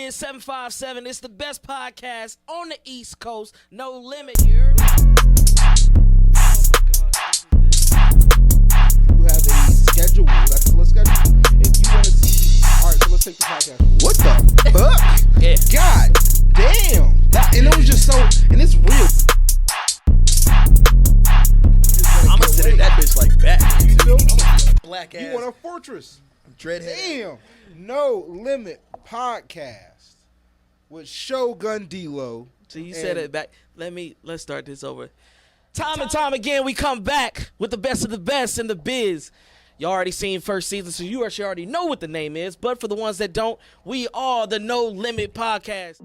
is 757. It's the best podcast on the East Coast. No limit. You heard me? You have a schedule. That's a schedule. If you want to see, all right. So let's take the podcast. What the fuck? Yeah. God damn. And it was just so. And it's real. I'ma sit in that bitch like that. You feel? Black ass. You want a fortress? Dreadhead. Damn. No Limit podcast with Shogun D-Lo. So you said it back. Let's start this over. Time and time again, we come back with the best of the best in the biz. You already seen first season, so you actually already know what the name is. But for the ones that don't, we are the No Limit podcast.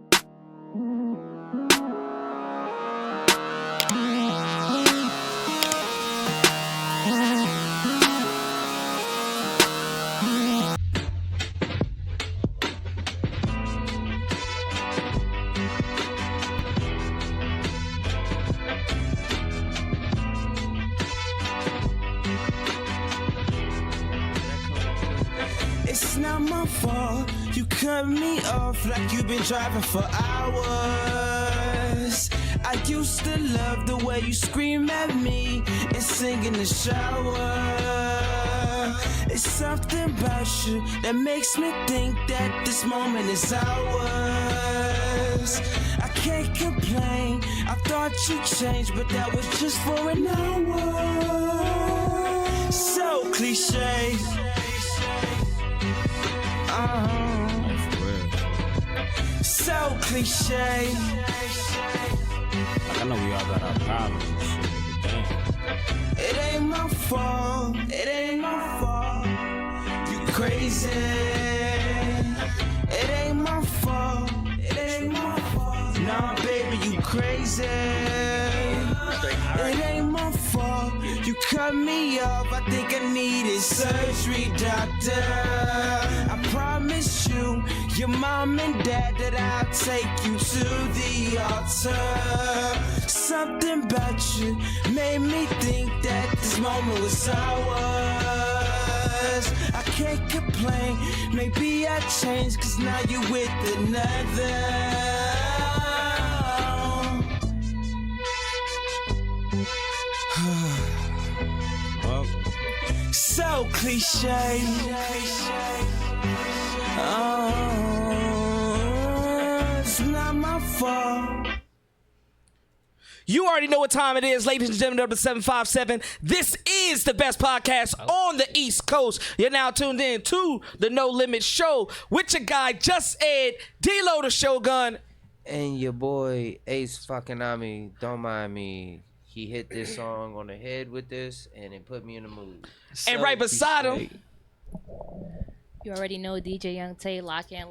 It's not my fault. You cut me off like you've been driving for hours. I used to love the way you scream at me and sing in the shower. It's something about you that makes me think that this moment is ours. I can't complain. I thought you changed, but that was just for an hour. So cliche. So cliche. Like, I know we all got our problems and shit, but damn. It ain't my fault. It ain't my fault. You crazy. It ain't my fault. It ain't my fault. Nah, baby, you crazy. It ain't my fault. You cut me off. I think I needed surgery, doctor. I promise you, your mom and dad, that I'll take you to the altar. Something about you made me think that this moment was ours. I can't complain. Maybe I changed, cause now you with another. So cliche. Oh, it's not my fault. You already know what time it is, ladies and gentlemen, number 757. This is the best podcast on the East Coast. You're now tuned in to the No Limit Show with your guy, Just Ed, D-Lo the Shogun. And your boy Ace fucking Ami, don't mind me. He hit this song on the head with this, and it put me in the mood. And right beside him, you already know DJ Young Tay, lock in.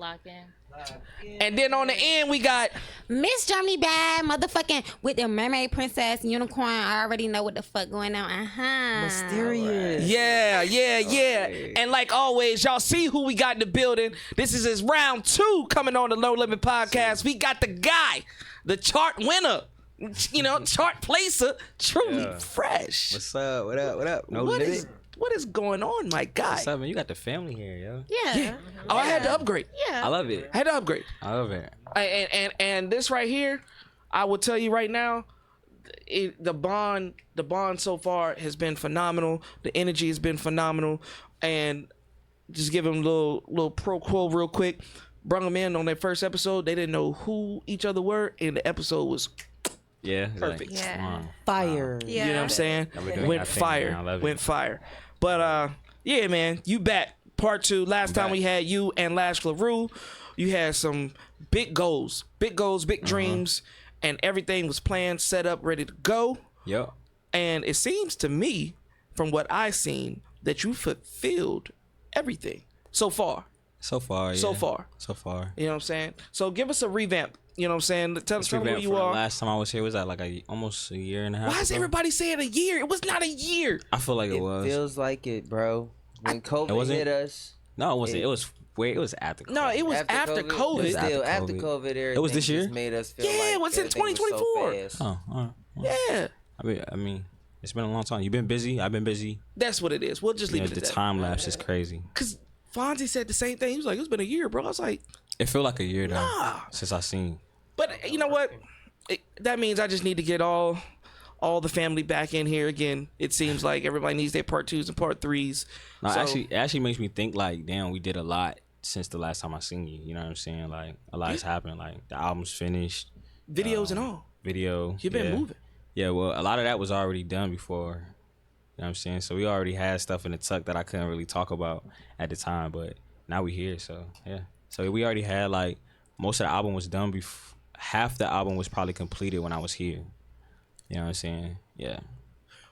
and then on the end we got Miss Germany Bad, motherfucking with the mermaid princess unicorn. I already know what the fuck going on. Mysterious. yeah. And like always, y'all see who we got in the building. This is his round 2 coming on the No Limit podcast. We got the guy, the chart winner. You know, chart placer, True.Lee.Fresh. What's up? What up? No limit. What is going on, my guy? What's up, man? You got the family here, yo. Yeah. Oh, I had to upgrade. Yeah. I love it. I had to upgrade. I love it. And this right here, I will tell you right now, the bond so far has been phenomenal. The energy has been phenomenal, and just give them a little pro quo real quick. Brought them in on their first episode. They didn't know who each other were, and the episode was perfect. Yeah. Fire. Yeah. You know what I'm saying? Went fire. But yeah, man, you back. Part 2. Last time we had you and Lash LaRue. You had some big goals, big dreams, and everything was planned, set up, ready to go. Yep. And it seems to me, from what I've seen, that you fulfilled everything so far. So far. You know what I'm saying? So give us a revamp. You know what I'm saying? Tell us who you are. Last time I was here was that like almost a year and a half. Why is everybody saying a year? It was not a year. I feel like it was. Feels like it, bro. When COVID hit us. No, it wasn't. It was after COVID. No, it was after COVID. But It was still, after after COVID. COVID, everything It was this year? just made us feel Yeah, like it was in everything 2024. so fast. Oh, all right. Yeah. I mean, it's been a long time. You've been busy. I've been busy. That's what it is. We'll just leave it at The that. time lapse is crazy. Because Fonzie said the same thing. He was like, it's been a year, bro. I was like, It feel like a year though since I seen. But you know what? That means I just need to get all the family back in here again. It seems like everybody needs their part 2s and part 3s. No, So, it actually makes me think like, damn, we did a lot since the last time I seen you. You know what I'm saying? Like a lot has happened. Like the album's finished, videos and all. video. You've been moving. Yeah, well, a lot of that was already done before. You know what I'm saying? So we already had stuff in the tuck that I couldn't really talk about at the time, but now we here. So yeah. So we already had like most of the album was done before. Half the album was probably completed when I was here. You know what I'm saying? Yeah.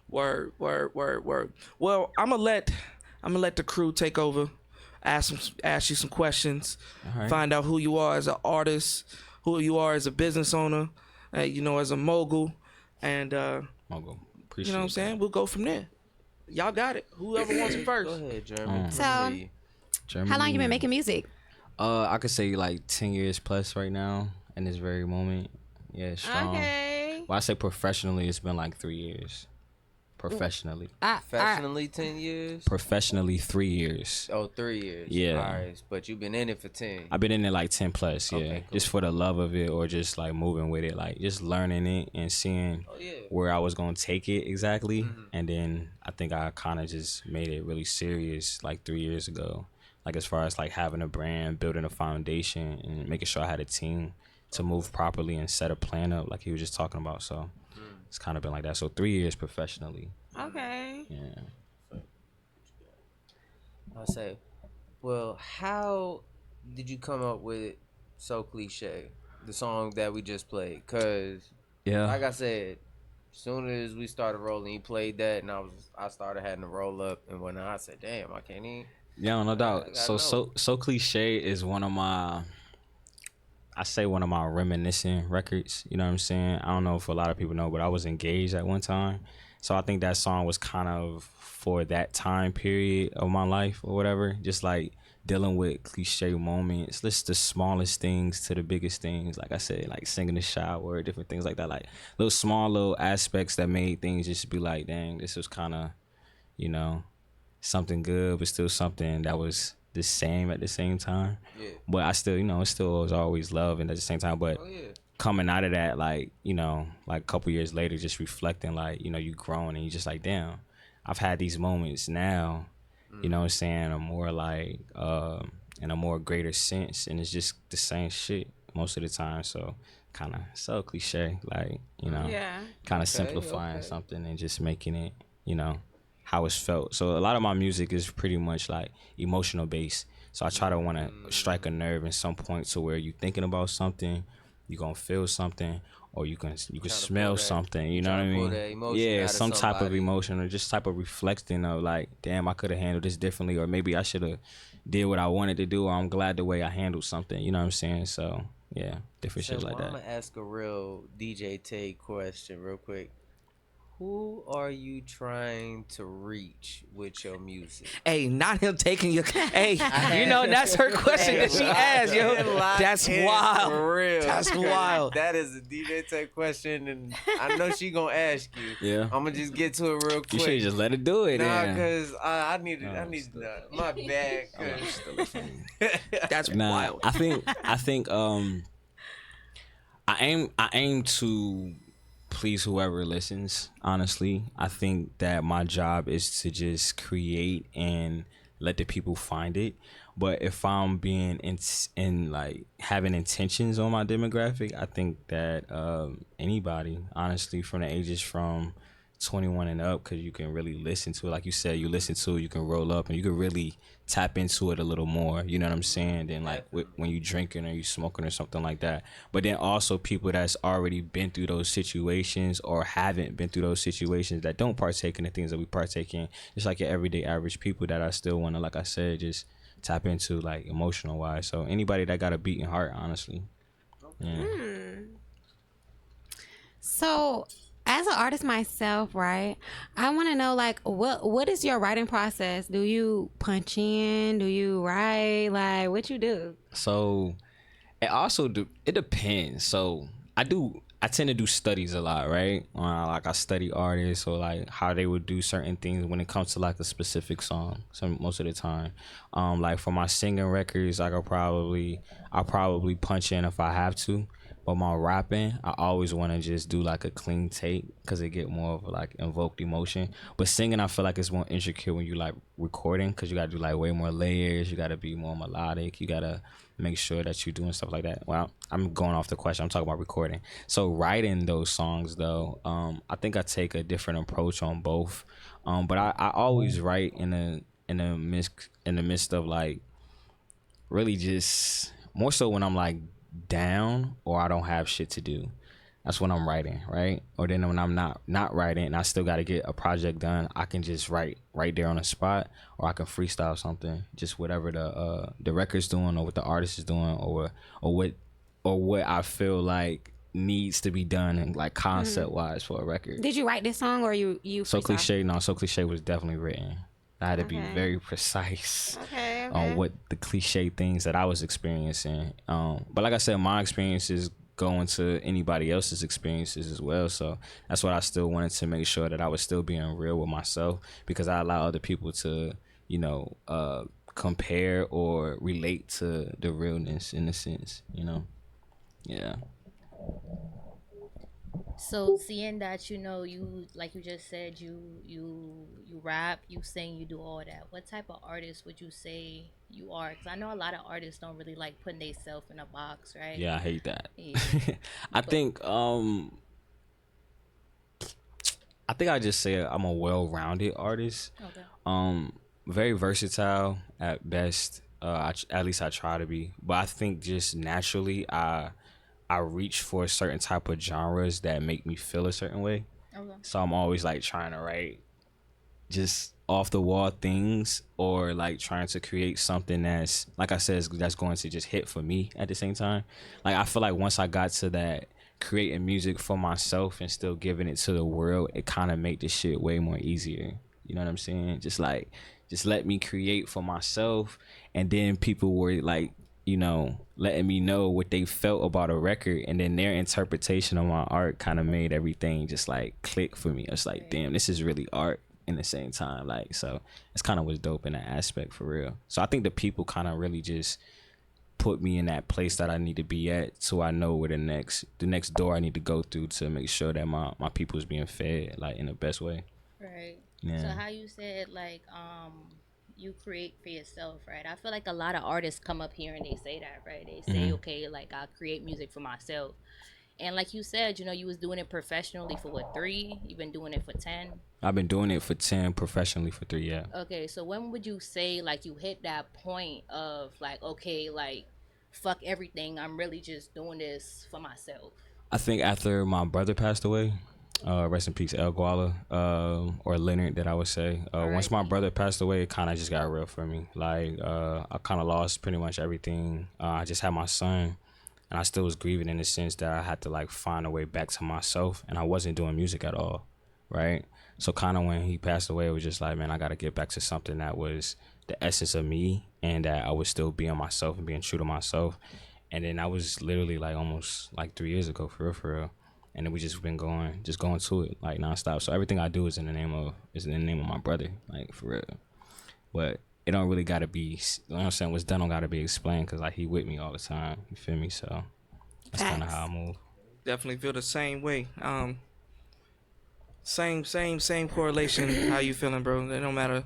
Word. Well, I'm gonna let the crew take over. Ask you some questions. All right. Find out who you are as an artist, who you are as a business owner, as a mogul, and Mogul. Appreciate you know what I'm saying. We'll go from there. Y'all got it. Whoever wants it first. Go ahead, Jeremy. So, Germany. how long you been making music? I could say like 10 years plus right now in this very moment. Yeah, strong. Okay. Well, I say professionally, it's been like 3 years. Professionally. Professionally, 10 years. Professionally, 3 years. Oh, 3 years. Yeah. All right, but you've been in it for 10. I've been in it like 10 plus, yeah. Okay, cool. Just for the love of it or just like moving with it, like just learning it and seeing where I was going to take it exactly. And then I think I kind of just made it really serious like 3 years ago. Like as far as like having a brand, building a foundation and making sure I had a team to move properly and set a plan up like he was just talking about. So it's kind of been like that. So 3 years professionally. Okay. Yeah. I'll say, well, how did you come up with So Cliche, the song that we just played? Because, Yeah. like I said, as soon as we started rolling, he played that, and I started having to roll up, and whatnot. I said, damn, I can't even. Yeah, no doubt. gotta So Cliche is one of my reminiscent records. You know what I'm saying? I don't know if a lot of people know, but I was engaged at one time. So I think that song was kind of for that time period of my life or whatever. Just like dealing with cliche moments. List the smallest things to the biggest things. Like I said, like singing in the shower, different things like that. Like little small little aspects that made things just be like, dang, this was kind of, something good, but still something that was the same at the same time. Yeah. But I still, it still was always love and at the same time. But coming out of that, like, like a couple years later, just reflecting, like, you growing and you just like, damn, I've had these moments now, you know what I'm saying? I'm more like, in a more greater sense. And it's just the same shit most of the time. So kind of so cliche, like, kind of simplifying something and just making it, how it's felt. So a lot of my music is pretty much like emotional based. So I try to want to strike a nerve in some point to where you thinking about something, you gonna feel something, or you can smell something. You know what I mean? Yeah, some type of emotion or just type of reflecting of like, damn, I could have handled this differently, or maybe I should have did what I wanted to do, or I'm glad the way I handled something. You know what I'm saying? So yeah, different shit like that. I'm gonna ask a real DJ Tay question real quick. Who are you trying to reach with your music? Hey, not him taking your. Hey, that's her question that she asked, yo. That's wild. For real. That's wild. That is a DJ Tay question, and I know she gonna ask you. Yeah. I'm gonna just get to it real quick. You should just let it do it. Nah, cause I need my bag. That's wild. I think I aim to please whoever listens. Honestly, I think that my job is to just create and let the people find it. But if I'm being in like having intentions on my demographic, I think that anybody, honestly, from the ages from 21 and up, because you can really listen to it. Like you said, you listen to it, you can roll up and you can really tap into it a little more, you know what I'm saying, than like when you drinking or you smoking or something like that. But then also people that's already been through those situations or haven't been through those situations that don't partake in the things that we partake in. Just like your everyday average people that I still want to, like I said, just tap into like emotional wise. So anybody that got a beating heart, honestly. Yeah. So as an artist myself, right, I want to know, like, what is your writing process? Do you punch in? Do you write? Like, what you do? So it also it depends. So I I tend to do studies a lot, right? Like I study artists or like how they would do certain things when it comes to like a specific song. So most of the time, like for my singing records, I'll probably punch in if I have to. But my rapping, I always want to just do like a clean take because it get more of like invoked emotion. But singing, I feel like it's more intricate when you like recording because you gotta do like way more layers. You gotta be more melodic. You gotta make sure that you're doing stuff like that. Well, I'm going off the question. I'm talking about recording. So writing those songs though, I think I take a different approach on both. But I always write in the midst of like really just more so when I'm like down or I don't have shit to do. That's when I'm writing, right? Or then when I'm not writing and I still got to get a project done, I can just write right there on the spot, or I can freestyle something, just whatever the record's doing or what the artist is doing, or what I feel like needs to be done and like concept wise for a record. Did you write this song or you So freestyle? Cliche, no, So Cliche was definitely written. I had to be Okay. very precise Okay. on what the cliche things that I was experiencing. But like I said, my experiences go into anybody else's experiences as well. So that's what I still wanted to make sure that I was still being real with myself, because I allow other people to, compare or relate to the realness in a sense, Yeah. So seeing that you like you just said you rap, you sing, you do all that. What type of artist would you say you are? Because I know a lot of artists don't really like putting themselves in a box, right? Yeah, I hate that. Yeah. I think I just say I'm a well-rounded artist. Okay. Very versatile at best. At least I try to be. But I think just naturally I reach for certain type of genres that make me feel a certain way. Okay. So I'm always like trying to write just off the wall things, or like trying to create something that's, like I said, that's going to just hit for me at the same time. Like I feel like once I got to that creating music for myself and still giving it to the world, it kind of made this shit way more easier. You know what I'm saying? Just let me create for myself, and then people were like, letting me know what they felt about a record, and then their interpretation of my art kind of made everything just like click for me. It's like, damn, this is really art in the same time. Like, so it's kind of was dope in that aspect for real. So I think the people kind of really just put me in that place that I need to be at, so I know where the next door I need to go through to make sure that my people is being fed like in the best way. Right. Yeah. So how you said like you create for yourself, right? I feel like a lot of artists come up here and they say that, right? They say, okay, like I create music for myself. And like you said, you was doing it professionally for what, 3? You've been doing it for 10? I've been doing it for 10, professionally for 3, yeah. Okay, so when would you say like you hit that point of like, okay, like fuck everything, I'm really just doing this for myself? I think after my brother passed away, rest in peace, El Guala, or Leonard, that I would say. Once my brother passed away, it kind of just got real for me. Like, I kind of lost pretty much everything. I just had my son, and I still was grieving in the sense that I had to like find a way back to myself, and I wasn't doing music at all, right? So kind of when he passed away, it was just like, man, I got to get back to something that was the essence of me, and that I was still being myself and being true to myself. And then I was literally like almost like 3 years ago, for real. And then we just been going to it like nonstop. So everything I do is in the name of my brother, like for real. But it don't really gotta be, you know what I'm saying? What's done don't gotta be explained, because like he with me all the time. You feel me? So that's kind of how I move. Definitely feel the same way. Same correlation. How you feeling, bro? It don't matter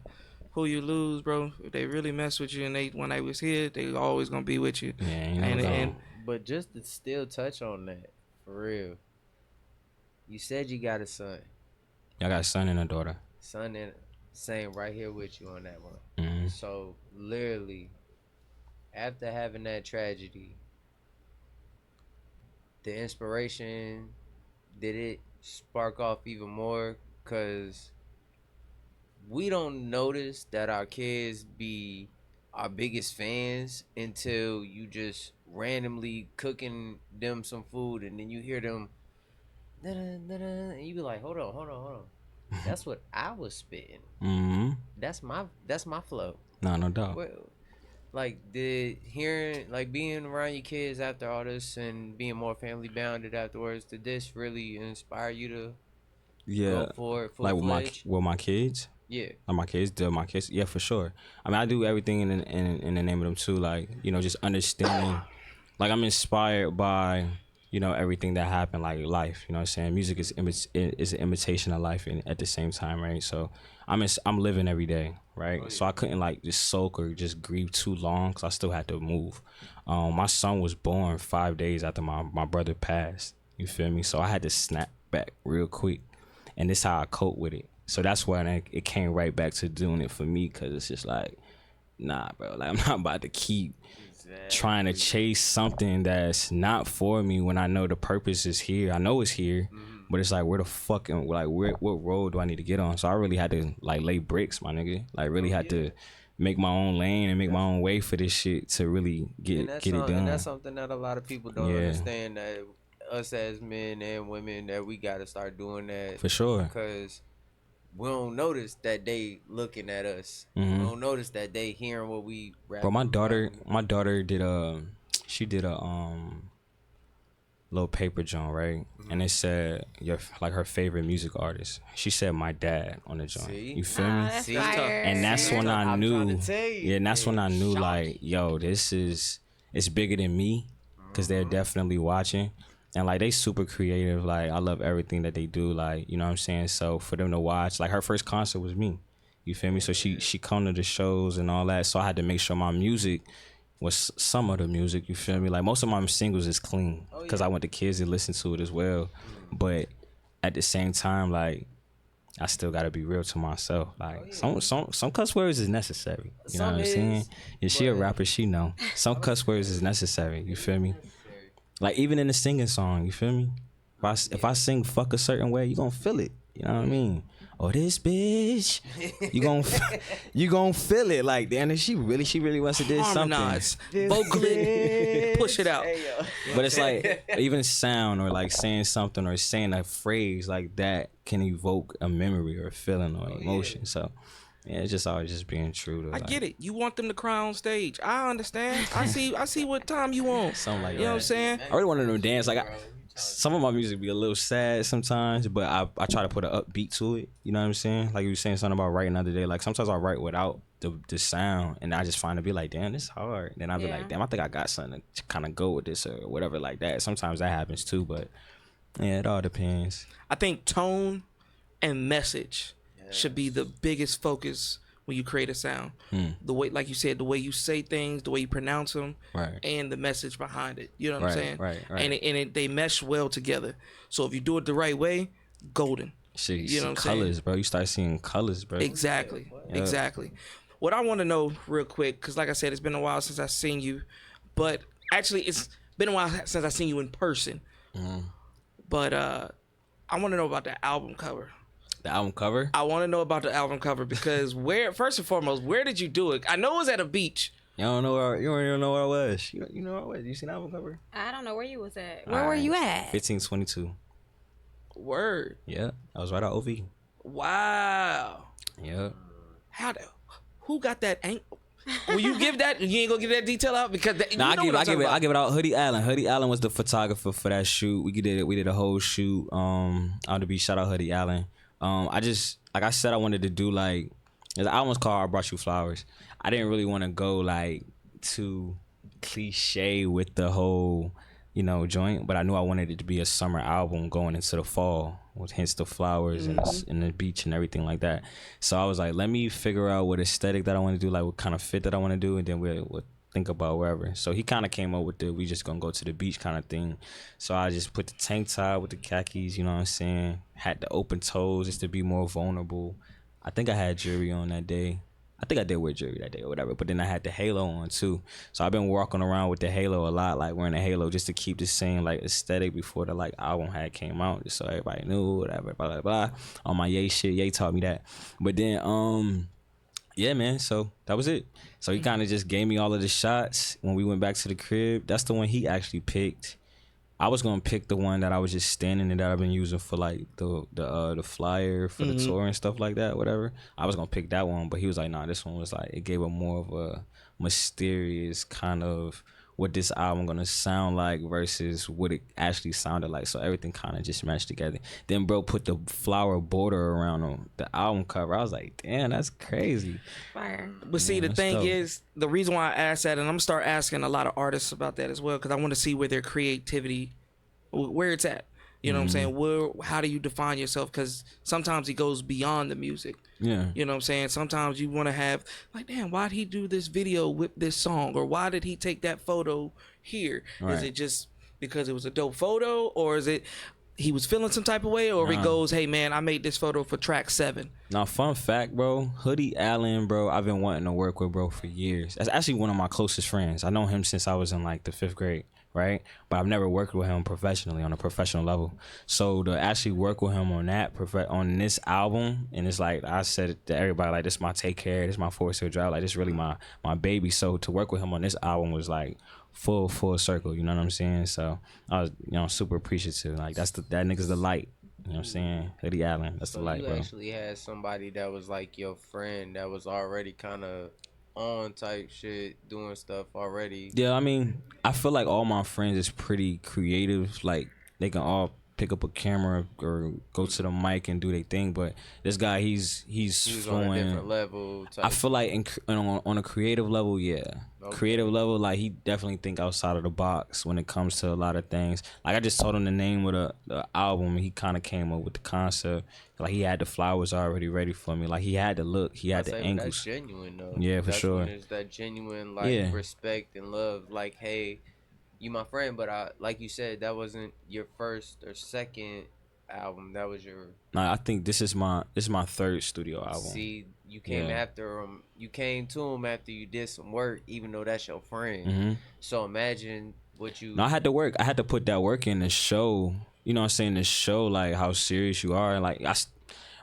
who you lose, bro. If they really mess with you, and when they was here, they always gonna be with you. Yeah, and But just to still touch on that, for real. You said you got a son. I got a son and a daughter. Son and same right here with you on that one. Mm-hmm. So literally, after having that tragedy, the inspiration, did it spark off even more? Cause we don't notice that our kids be our biggest fans until you just randomly cooking them some food, and then you hear them and you be like, hold on. That's what I was spitting. Mm-hmm. That's my flow. No doubt. Like, did hearing, like, being around your kids after all this and being more family bounded afterwards, did this really inspire you to Yeah, go for it full like fledged? with my kids. Yeah. Like my kids, yeah, for sure. I mean, I do everything in the name of them too. Like, you know, just understanding. Like, I'm inspired by, you know, everything that happened, like life. You know what I'm saying? Music is is an imitation of life, and at the same time, right? So I'm living every day, right? So I couldn't like just sulk or just grieve too long, because I still had to move. My son was born 5 days after my brother passed. You feel me? So I had to snap back real quick, and this how I cope with it. So that's when it came right back to doing it for me, because it's just like, nah, bro, like I'm not about to keep trying to chase something that's not for me when I know the purpose is here. I know it's here, but it's like, where the fucking, like, what road do I need to get on? So I really had to like lay bricks, my nigga. Like, really had to make my own lane and make my own way for this shit to really get it done. And that's something that a lot of people don't understand, that us as men and women, that we got to start doing that. For sure. Because we don't notice that they looking at us. We don't notice that they hearing what we rap. Bro, my daughter did a little paper joint, right? And it said her favorite music artist. She said my dad on the joint. See? You feel me? That's fire. And that's when I I'm knew. trying to tell you. Yeah, and that's when I knew, like, yo, it's bigger than me, because they're definitely watching. And like, they super creative. Like, I love everything that they do. Like, you know what I'm saying? So for them to watch, like, her first concert was me. You feel me? So she come to the shows and all that. So I had to make sure my music was some of the music. You feel me? Like, most of my singles is clean, because I want the kids to listen to it as well. But at the same time, like, I still gotta be real to myself. Like, some cuss words is necessary. You know what I'm saying? Yeah, she a rapper, she know. Some cuss words is necessary. You feel me? Like, even in the singing song, you feel me? If I sing fuck a certain way, you gonna feel it. You know what I mean? Oh, this bitch, you gonna feel it. Like, damn, she really wants to do something. Harmonize, vocal it, push it out. But it's like, even sound or like saying something or saying a phrase like that can evoke a memory or a feeling or emotion. So yeah, it's just always just being true to. I get it. You want them to cry on stage. I understand. I see what time you want. Something like that. You know what I'm saying? I really want them to dance. Like, some of my music be a little sad sometimes, but I try to put an upbeat to it. You know what I'm saying? Like, you were saying something about writing the other day. Like, sometimes I write without the sound, and I just find to be like, damn, this is hard. Then I'll be like, damn, I think I got something to kind of go with this or whatever like that. Sometimes that happens too, but yeah, it all depends. I think tone and message should be the biggest focus when you create a sound. The way, like you said, the way you say things, the way you pronounce them, Right. and the message behind it. You know what I'm Right, saying? right. And they mesh well together. So if you do it the right way, golden. Shit, You know what I'm colors, saying? bro. You start seeing colors, bro. Exactly. Exactly. What I want to know real quick, because like I said, it's been a while since I've seen you, but actually it's been a while since I've seen you in person. But I want to know about the album cover. The album cover? I want to know about the album cover because first and foremost, where did you do it? I know it was at a beach. You don't know where you don't even know where I was. You know where I was. You seen the album cover? I don't know where you was at. Where were you at? 1522. Word. Yeah, I was right at OV. Wow. Yeah. Who got that angle? Will you give that? You ain't gonna give that detail out because I give it out. Hoodie Allen. Hoodie Allen was the photographer for that shoot. We did a whole shoot on the beach. Shout out Hoodie Allen. I just, like I said, I wanted to do like, the album's called I Brought You Flowers. I didn't really want to go like too cliche with the whole, you know, joint, but I knew I wanted it to be a summer album going into the fall, with hence the flowers and the beach and everything like that. So I was like, let me figure out what aesthetic that I want to do, like what kind of fit that I want to do, and then we'll think about wherever. So he kind of came up with we just gonna go to the beach kind of thing. So I just put the tank top with the khakis, you know what I'm saying? Had the open toes just to be more vulnerable. I think I had jewelry on that day. I think I did wear jewelry that day or whatever, but then I had the halo on too. So I've been walking around with the halo a lot, like wearing a halo just to keep the same like aesthetic before the like album had came out, just so everybody knew, whatever, blah, blah, blah. On my Ye shit, Ye taught me that. But then, yeah, man, so that was it. So he kind of just gave me all of the shots when we went back to the crib. That's the one he actually picked. I was gonna pick the one that I was just standing in that I've been using for like the flyer for the tour and stuff like that, whatever. I was gonna pick that one, but he was like, nah, this one was like, it gave a more of a mysterious kind of what this album gonna sound like versus what it actually sounded like. So everything kind of just meshed together. Then bro put the flower border around the album cover. I was like, damn, that's crazy. Fire. But see, the thing is, the reason why I asked that, and I'm gonna start asking a lot of artists about that as well, because I want to see where their creativity, where it's at. You know what I'm saying? How do you define yourself? Because sometimes it goes beyond the music. Yeah. You know what I'm saying? Sometimes you want to have, like, damn, why'd he do this video with this song? Or why did he take that photo here? Right. Is it just because it was a dope photo? Or is it he was feeling some type of way? Or it goes, hey, man, I made this photo for track 7. Now, fun fact, bro, Hoodie Allen, bro, I've been wanting to work with, bro, for years. That's actually one of my closest friends. I know him since I was in, like, the 5th grade. Right, but I've never worked with him professionally on a professional level. So to actually work with him on that on this album, and it's like I said it to everybody, like, this my Take Care, this my Forest Hill Drive, like, this really my baby. So to work with him on this album was like full circle. You know what I'm saying? So I was super appreciative. Like that nigga's the light. You know what I'm saying? Hoodie Allen, that's the light, you bro. actually had somebody that was like your friend that was already kind of on type shit, doing stuff already. Yeah, I mean, I feel like all my friends is pretty creative. Like, they can all pick up a camera or go to the mic and do their thing. But this guy, he's on a different level. I feel like on a creative level, yeah. Okay. Creative level, like, he definitely think outside of the box when it comes to a lot of things. Like, I just told him the name of the album, and he kind of came up with the concept. Like, he had the flowers already ready for me. Like, he had the look, he had the angles. That's genuine, though. Yeah, for sure. There's that genuine, like, respect and love. Like, hey, you my friend, but like you said, that wasn't your first or second album. That was your. Nah, I think this is my 3rd studio album. See, you came after him. You came to him after you did some work, even though that's your friend. Mm-hmm. So imagine what you. No, I had to work. I had to put that work in to show. You know what I'm saying? To show, like, how serious you are. Like,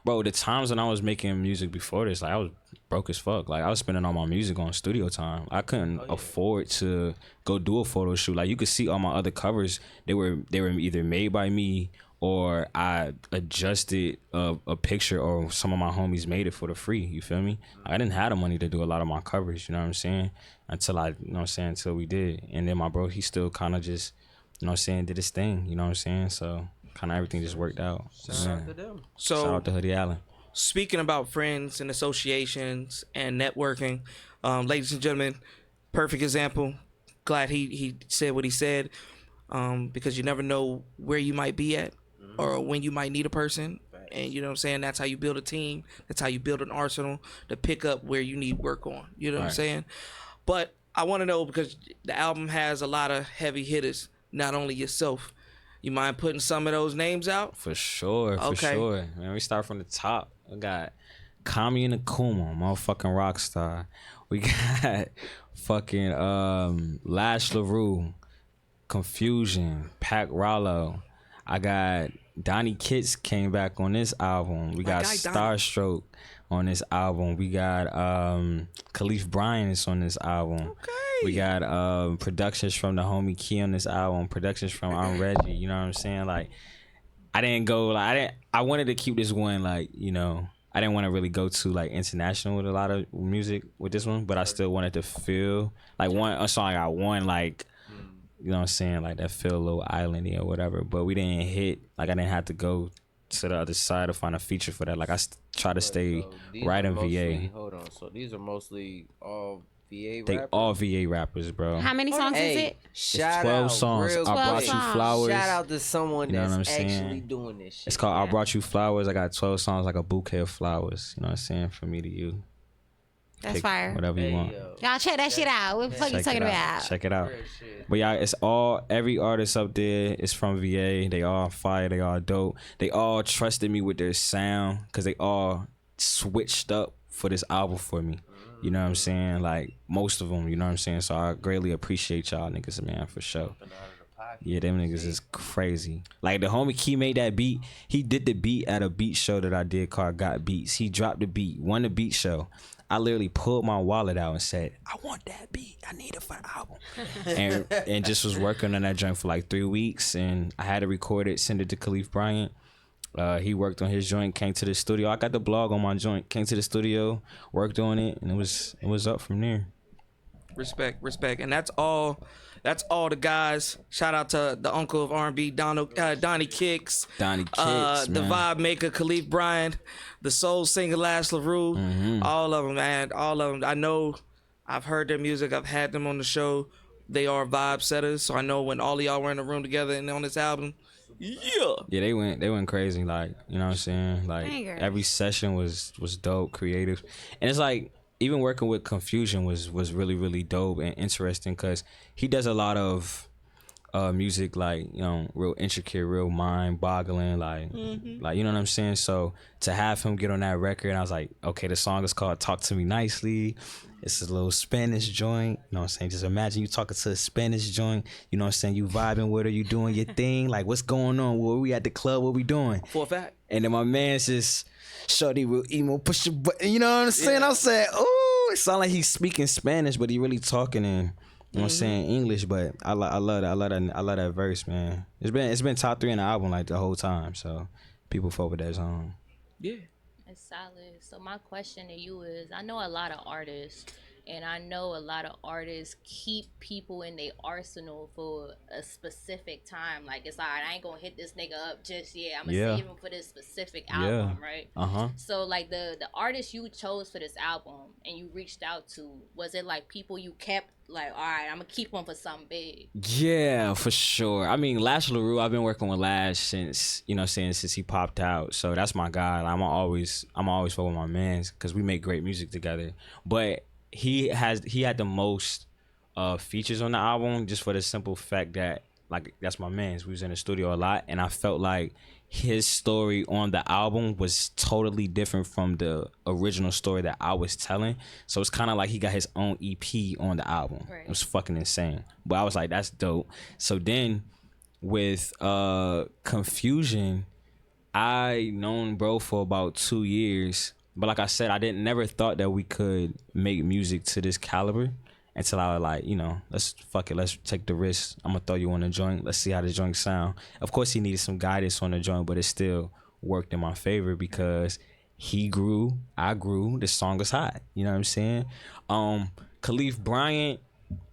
bro, the times when I was making music before this, like, I was broke as fuck. Like, I was spending all my music on studio time. I couldn't afford to go do a photo shoot. Like, you could see all my other covers. They were either made by me or I adjusted a picture, or some of my homies made it for the free. You feel me? I didn't have the money to do a lot of my covers. You know what I'm saying? Until we did. And then my bro, he still kind of just, you know what I'm saying, did his thing. You know what I'm saying? So kind of everything just worked out. Shout out to them. So, shout out to Hoodie Allen. Speaking about friends and associations and networking, ladies and gentlemen, perfect example. Glad he said what he said, because you never know where you might be at or when you might need a person. And you know what I'm saying? That's how you build a team. That's how you build an arsenal to pick up where you need work on. You know what I'm saying? But I want to know, because the album has a lot of heavy hitters, not only yourself. You mind putting some of those names out? For sure, for sure. Man, we start from the top. We got Kami and Akuma, motherfucking Rockstar. We got fucking Lash LaRue, Confusion, Pac Rollo. I got Donnie Kitts came back on this album. We got Starstroke on this album. We got Khalif Bryan is on this album. Okay. We got productions from the homie Key on this album. Productions from I'm Reggie. You know what I'm saying? Like, I wanted to keep this one, like, you know, I didn't want to really go to, like, international with a lot of music with this one, but I still wanted to feel like a song I got one, like, you know what I'm saying, like, that feel a little islandy or whatever. But we didn't hit, like, I didn't have to go to the other side to find a feature for that. Like, I try to stay right in VA. Hold on, so these are mostly all VA rappers? They all VA rappers, bro. How many songs is it? Shout 12 out, songs. real I Brought quick. You Flowers. Shout out to someone You know that's what I'm saying? actually doing this shit. It's called I Brought You Flowers. I got 12 songs, like a bouquet of flowers. You know what I'm saying? From me to you. That's Pick fire. whatever you want. Y'all check that shit out. What the fuck you talking about? Check it out. But yeah, it's every artist up there is from VA. They all fire. They all dope. They all trusted me with their sound because they all switched up for this album for me. You know what I'm saying? Like, most of them, you know what I'm saying? So I greatly appreciate y'all niggas, man, for sure. Yeah, them niggas is crazy. Like, the homie Key made that beat. He did the beat at a beat show that I did called Got Beats. He dropped the beat, won the beat show. I literally pulled my wallet out and said, I want that beat. I need it for the album. and just was working on that joint for like 3 weeks. And I had to record it, send it to Khalif Bryant. He worked on his joint, came to the studio. I got the blog on my joint, came to the studio, worked on it, and it was up from there. respect, and that's all. That's all the guys. Shout out to the uncle of R&B, Donnie Kicks, Donnie Kicks, the man. vibe maker Khalif Bryant, the soul singer Lash LaRue, all of them, man, all of them. I know, I've heard their music. I've had them on the show. They are vibe setters, so I know when all of y'all were in the room together and on this album, yeah, they went crazy. Like, you know what I'm saying? Like Bangers. every session was dope, creative, and it's like even working with Confusion was really really dope and interesting because he does a lot of music like, you know, real intricate, real mind boggling, like like, you know what I'm saying. So to have him get on that record, and I was like, okay, the song is called "Talk to Me Nicely." It's a little Spanish joint, you know what I'm saying? Just imagine you talking to a Spanish joint, you know what I'm saying? You vibing with her, you doing your thing. Like, what's going on? Where we at the club? What we doing? for a fact. And then my man's just, shorty real emo, push your button, you know what I'm saying? I said, ooh, it sound like he's speaking Spanish, but he really talking in, you know what I'm saying, English. But I love that verse, man. It's been top 3 in the album like the whole time. So people fuck with that song. Yeah. It's solid. So my question to you is, I know a lot of artists, and I know a lot of artists keep people in their arsenal for a specific time. Like, it's all right, I ain't gonna hit this nigga up just yet. I'm gonna Yeah. save him for this specific album, right? Uh-huh. So like the artist you chose for this album and you reached out to, was it like people you kept like, all right, I'm gonna keep one for something big? Yeah, for sure. I mean, Lash LaRue, I've been working with Lash since, you know, since he popped out. So that's my guy. Like, I'm always fuck with my mans because we make great music together. But he had the most features on the album just for the simple fact that, like, that's my man's. We was in the studio a lot, and I felt like his story on the album was totally different from the original story that I was telling. So it's kind of like he got his own EP on the album. Right. It was fucking insane. But I was like, that's dope. So then with Confusion, I known bro for about 2 years. But like I said, I never thought that we could make music to this caliber until I was like, you know, let's take the risk. I'm gonna throw you on the joint. Let's see how the joint sound. Of course, he needed some guidance on the joint, but it still worked in my favor because he grew, I grew. The song is hot. You know what I'm saying? Khalif Bryant,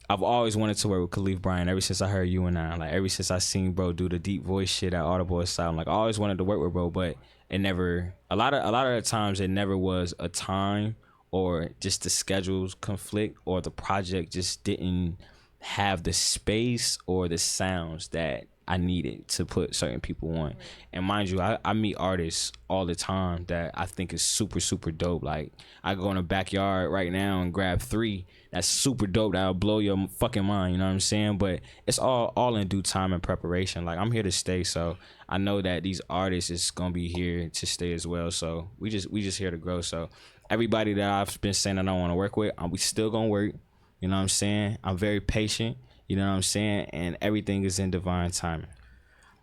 I've always wanted to work with Khalif Bryant ever since I heard You and I. Like, ever since I seen bro do the deep voice shit at Audible Asylum. Like, I always wanted to work with bro, but it never, a lot of the times it never was a time, or just the schedules conflict, or the project just didn't have the space or the sounds that I needed to put certain people on. And mind you, I meet artists all the time that I think is super, super dope. Like, I go in the backyard right now and grab 3 that's super dope, that'll blow your fucking mind, you know what I'm saying? But it's all in due time and preparation. Like, I'm here to stay, so I know that these artists is gonna be here to stay as well. So we just here to grow. So everybody that I've been saying that I want to work with, we still gonna work. You know what I'm saying? I'm very patient. You know what I'm saying? And everything is in divine timing.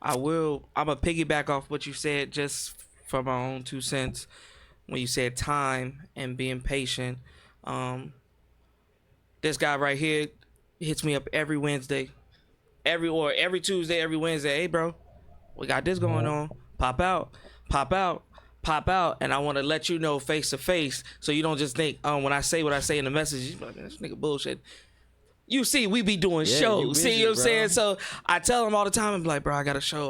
I'm gonna piggyback off what you said just from my own 2 cents. When you said time and being patient, this guy right here hits me up every Wednesday, every Tuesday, every Wednesday. Hey, bro, we got this going on. Pop out. And I want to let you know face to face, so you don't just think, when I say what I say in the message, you like, this nigga bullshit. You see, we be doing shows. busy, See what I'm bro. saying? So I tell him all the time, I'm like, bro, I got a show.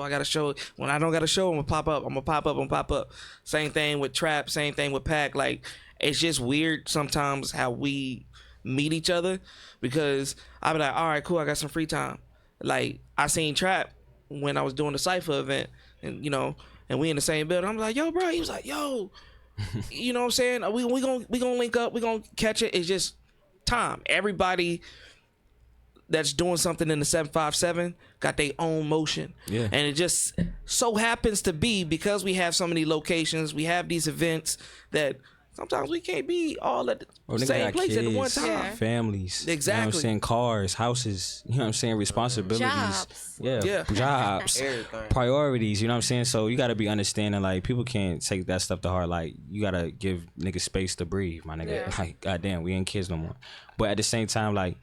When I don't got a show, I'm gonna pop up. Same thing with Trap, same thing with Pac. Like, it's just weird sometimes how we meet each other, because I be like, all right, cool, I got some free time. Like, I seen Trap when I was doing the Cypher event, and you know, and we in the same building. I'm like, yo, bro. He was like, yo, you know what I'm saying? We gonna link up. We gonna catch it. It's just time. Everybody that's doing something in the 757 got their own motion. Yeah. And it just so happens to be, because we have so many locations, we have these events, that sometimes we can't be all at the same place at the one time. Yeah. Families. You know what Exactly. I'm saying? Cars, houses, you know what I'm saying? Responsibilities. Jobs. Yeah. Jobs. Everything. Priorities, you know what I'm saying? So you gotta be understanding, like, people can't take that stuff to heart. Like, you gotta give niggas space to breathe, my nigga. Yeah. Like, goddamn, we ain't kids no more. But at the same time, like,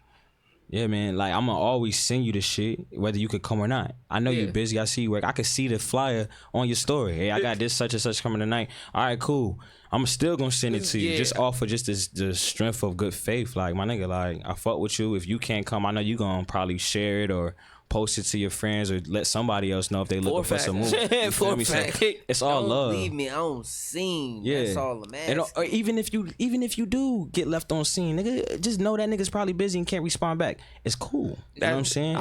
Yeah, man. Like, I'm gonna always send you the shit, whether you could come or not. I know you're busy. I see you work. I could see the flyer on your story. Hey, I got this such and such coming tonight. All right, cool. I'm still gonna send it to you, just off of just the strength of good faith. Like, my nigga, like, I fuck with you. If you can't come, I know you gonna probably share it or post it to your friends or let somebody else know if they looking for some moves. You feel me? So it's all love. Leave me on scene. That's all I'm asking. And, or even if you do get left on scene, nigga, just know that nigga's probably busy and can't respond back. It's cool. You know what I'm saying?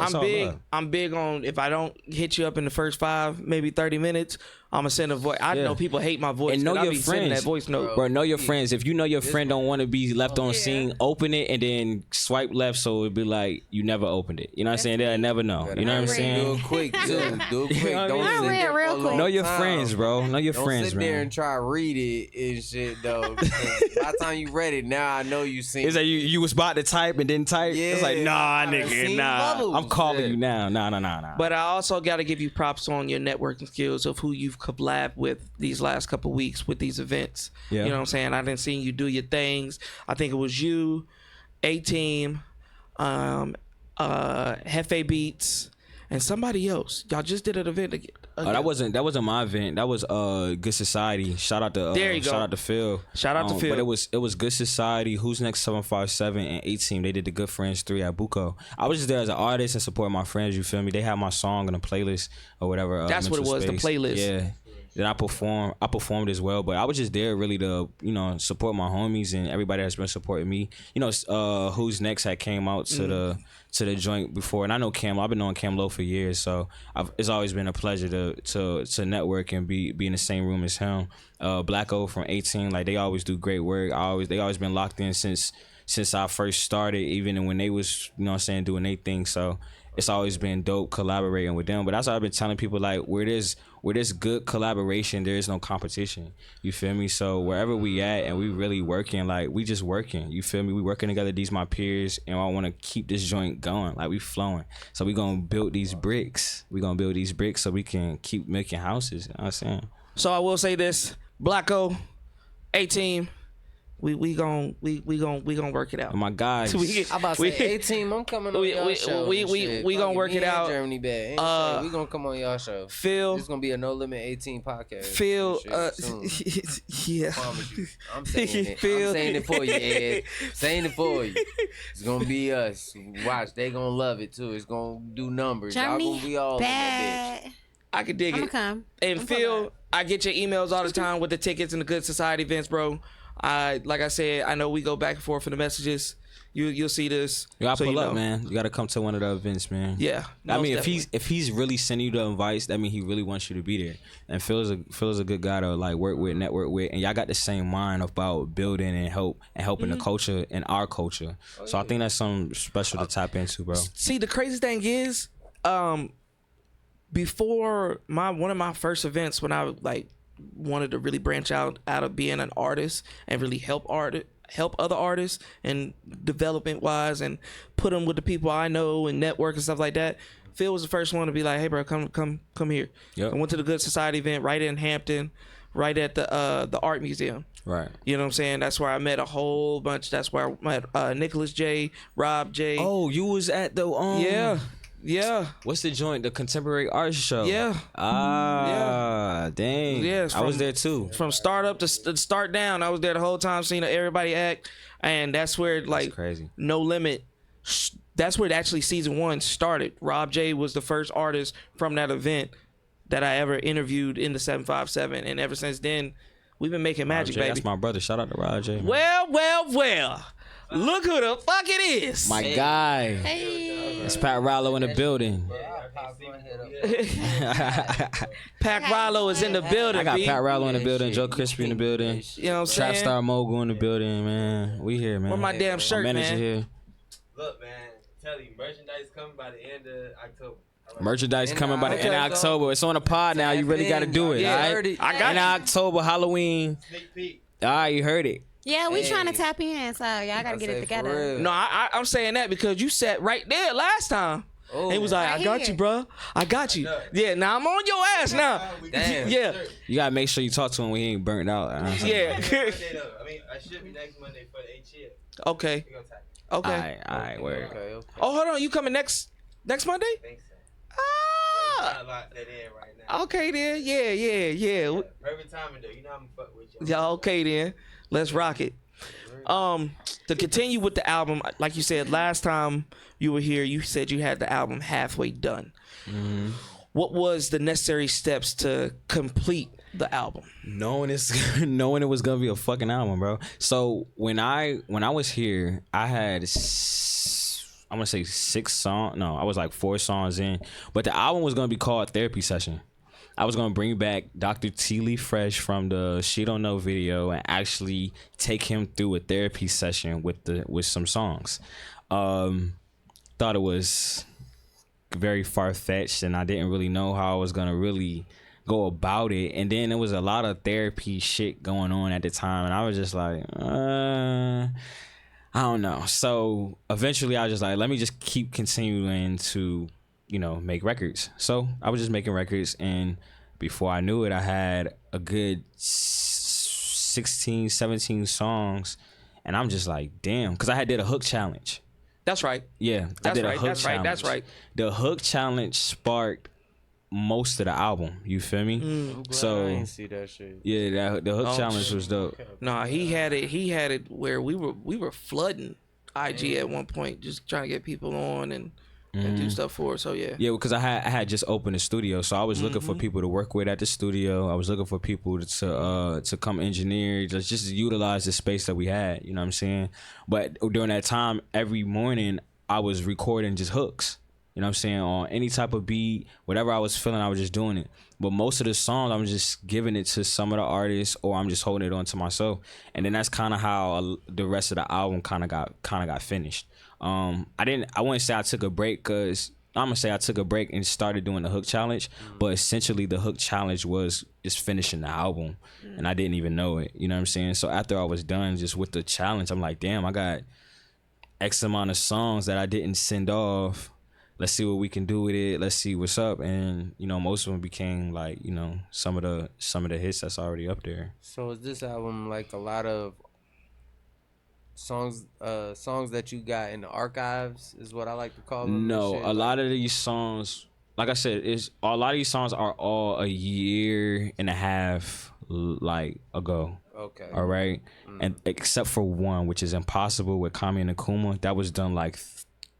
I'm big on, if I don't hit you up in the first 5, maybe 30 minutes, I'm gonna send a voice. I know people hate my voice, and know your friends. That voice note, bro. Know your friends. If you know your friend don't want to be left on scene, open it and then swipe left, so it'd be like you never opened it. You know what I'm saying? They'll never know. You know what I'm saying? Do it quick, too. Do it quick. Don't sit there real quick. Know your friends, bro. Know your friends, sit man. there and try to read it and shit, though. By the time you read it, now I know you seen. It's like you was about to type and didn't type. Yeah, it's like, nah, nigga, nah. levels. I'm calling you now. Nah. But I also got to give you props on your networking skills of who you've collabed with these last couple weeks with these events. Yeah. You know what I'm saying? I didn't see you do your things. I think it was you, A-Team, Hefe Beats, and somebody else. Y'all just did an event again. That wasn't my event. That was Good Society. Shout out to There you go. Shout out to Phil. Shout out to Phil. But it was Good Society, Who's Next 757 and A-Team. They did the Good Friends 3 at Buco. I was just there as an artist and supporting my friends, you feel me? They had my song on the playlist or whatever. That's what it was, Space. the playlist. Yeah. Then I performed as well, but I was just there really to, support my homies and everybody that's been supporting me. Who's Next had came out to the joint before, and I know Cam. I've been knowing Cam Lowe for years, so it's always been a pleasure to network and be in the same room as him. Black O from 18, like they always do great work. They always been locked in since I first started, even when they was doing their thing. So it's always been dope collaborating with them. But that's what I've been telling people, like where there's good collaboration, there is no competition. You feel me? So wherever we at and we really working, like we just working. You feel me? We working together. These my peers, and I want to keep this joint going. Like we flowing. So we gonna build these bricks. So we can keep making houses. You know what I'm saying? So I will say this: Blacko, A-Team. We gon' work it out. My guys. I'm about to say, A-Team, I'm coming on y'all show. We gonna work it out. Germany bad. We gonna come on y'all show. Phil, it's gonna be a No Limit 18 podcast. Phil, yeah. I'm saying it. I'm saying it for you, Ed. Saying it for you. It's gonna be us. Watch, they gonna love it too. It's gonna do numbers. Germany, y'all gonna be all bad. in that bitch. I could dig it. Come. And Phil, I get your emails all the time with the tickets and the Good Society events, bro. Like I said, I know we go back and forth in the messages. You'll see this. You gotta pull up, man. You gotta come to one of the events, man. Yeah. I mean, if he's really sending you the invites, that means he really wants you to be there. And Phil's a good guy to like work with, network with, and y'all got the same mind about building and helping the culture and our culture. So I think that's something special to tap into, bro. See, the crazy thing is, before one of my first events, when I wanted to really branch out of being an artist and really help other artists and development wise and put them with the people I know and network and stuff like that. Phil was the first one to be like, hey bro, come here. Yep. I went to the Good Society event right in Hampton, right at the art museum. Right. You know what I'm saying? That's where I met a whole bunch. That's where I met Nicholas J, Rob J. Oh, you was at the Yeah. What's the joint? The Contemporary Art Show. Yeah. Dang. Yeah, I was there too. From start up to start down, I was there the whole time, seeing everybody act, and that's where That's crazy. No Limit. That's where actually season 1 started. Rob J was the first artist from that event that I ever interviewed in the 757, and ever since then, we've been making magic, baby. That's my brother. Shout out to Rob J. Man. Well. Look who the fuck it is. My guy. Hey. It's Pat Rollo in the building. Pac Rollo is in the building. I got B. Pat Rollo in the building, Joe Crispy in the building. You know what I'm saying? Trap Star Mogul in the building, man. We here, man. Where my damn shirt, my manager man? Here. Look, man, tell you, merchandise coming by the end of October. Merchandise coming by the end of October. It's on the pod now. You really got to do it. Yeah, all right? heard it. I got end you. of October, Halloween. Sneak peek. All right, you heard it. Yeah, we trying to tap in, so y'all gotta get it together. No, I'm saying that because you sat right there last time. And he was like, Right I got here. you, bro. I got you. Yeah, now I'm on your ass now. Damn. Yeah. You got to make sure you talk to him when he ain't burnt out. Yeah. Monday, though. I mean, I should be next Monday for the 8th year. Okay. We gonna talk. Okay. All right, word. Okay. Oh, hold on. You coming next Monday? I think so. Ah. Gotta lock that in right now. Okay then. Yeah. Perfect timing though. You know I'm fuck with you. Yeah. Okay then. Let's rock it. To continue with the album, like you said last time you were here, you said you had the album halfway done. Mm-hmm. What was the necessary steps to complete the album? Knowing it was gonna be a fucking album, bro. So when I was here, I had I'm gonna say 6 songs. No, I was like 4 songs in, but the album was gonna be called Therapy Session. I was gonna bring back Dr. True.Lee.Fresh from the She Don't Know video and actually take him through a therapy session with some songs. Thought it was very far-fetched, and I didn't really know how I was gonna really go about it. And then there was a lot of therapy shit going on at the time, and I was just like, I don't know. So eventually I was just like, let me just keep continuing to, make records. So I was just making records, and before I knew it, I had a good 16, 17 songs, and I'm just like, damn, because I did a hook challenge. That's right. Yeah, I did a hook challenge. That's right. The hook challenge sparked most of the album. You feel me? So I didn't see that shit. Yeah, the hook challenge was dope. Nah, he had it where we were flooding IG at one point, just trying to get people on and do stuff for it. So yeah. Yeah, because I had just opened a studio, so I was looking for people to work with at the studio. I was looking for people to come engineer, just utilize the space that we had. You know what I'm saying? But during that time, every morning I was recording just hooks. You know what I'm saying? On any type of beat, whatever I was feeling, I was just doing it. But most of the songs, I'm just giving it to some of the artists, or I'm just holding it on to myself. And then that's kind of how the rest of the album kind of got finished. I wouldn't say I took a break, because I'm gonna say I took a break and started doing the hook challenge. But essentially, the hook challenge was just finishing the album, and I didn't even know it. You know what I'm saying? So after I was done just with the challenge, I'm like, damn, I got X amount of songs that I didn't send off. Let's see what we can do with it. Let's see what's up. And most of them became like some of the hits that's already up there. So is this album like a lot of songs that you got in the archives, is what I like to call them? No, a lot of these songs, like I said, a lot of these songs are all a year and a half ago. Okay. All right. And except for one, which is Impossible with Kami and Akuma, that was done like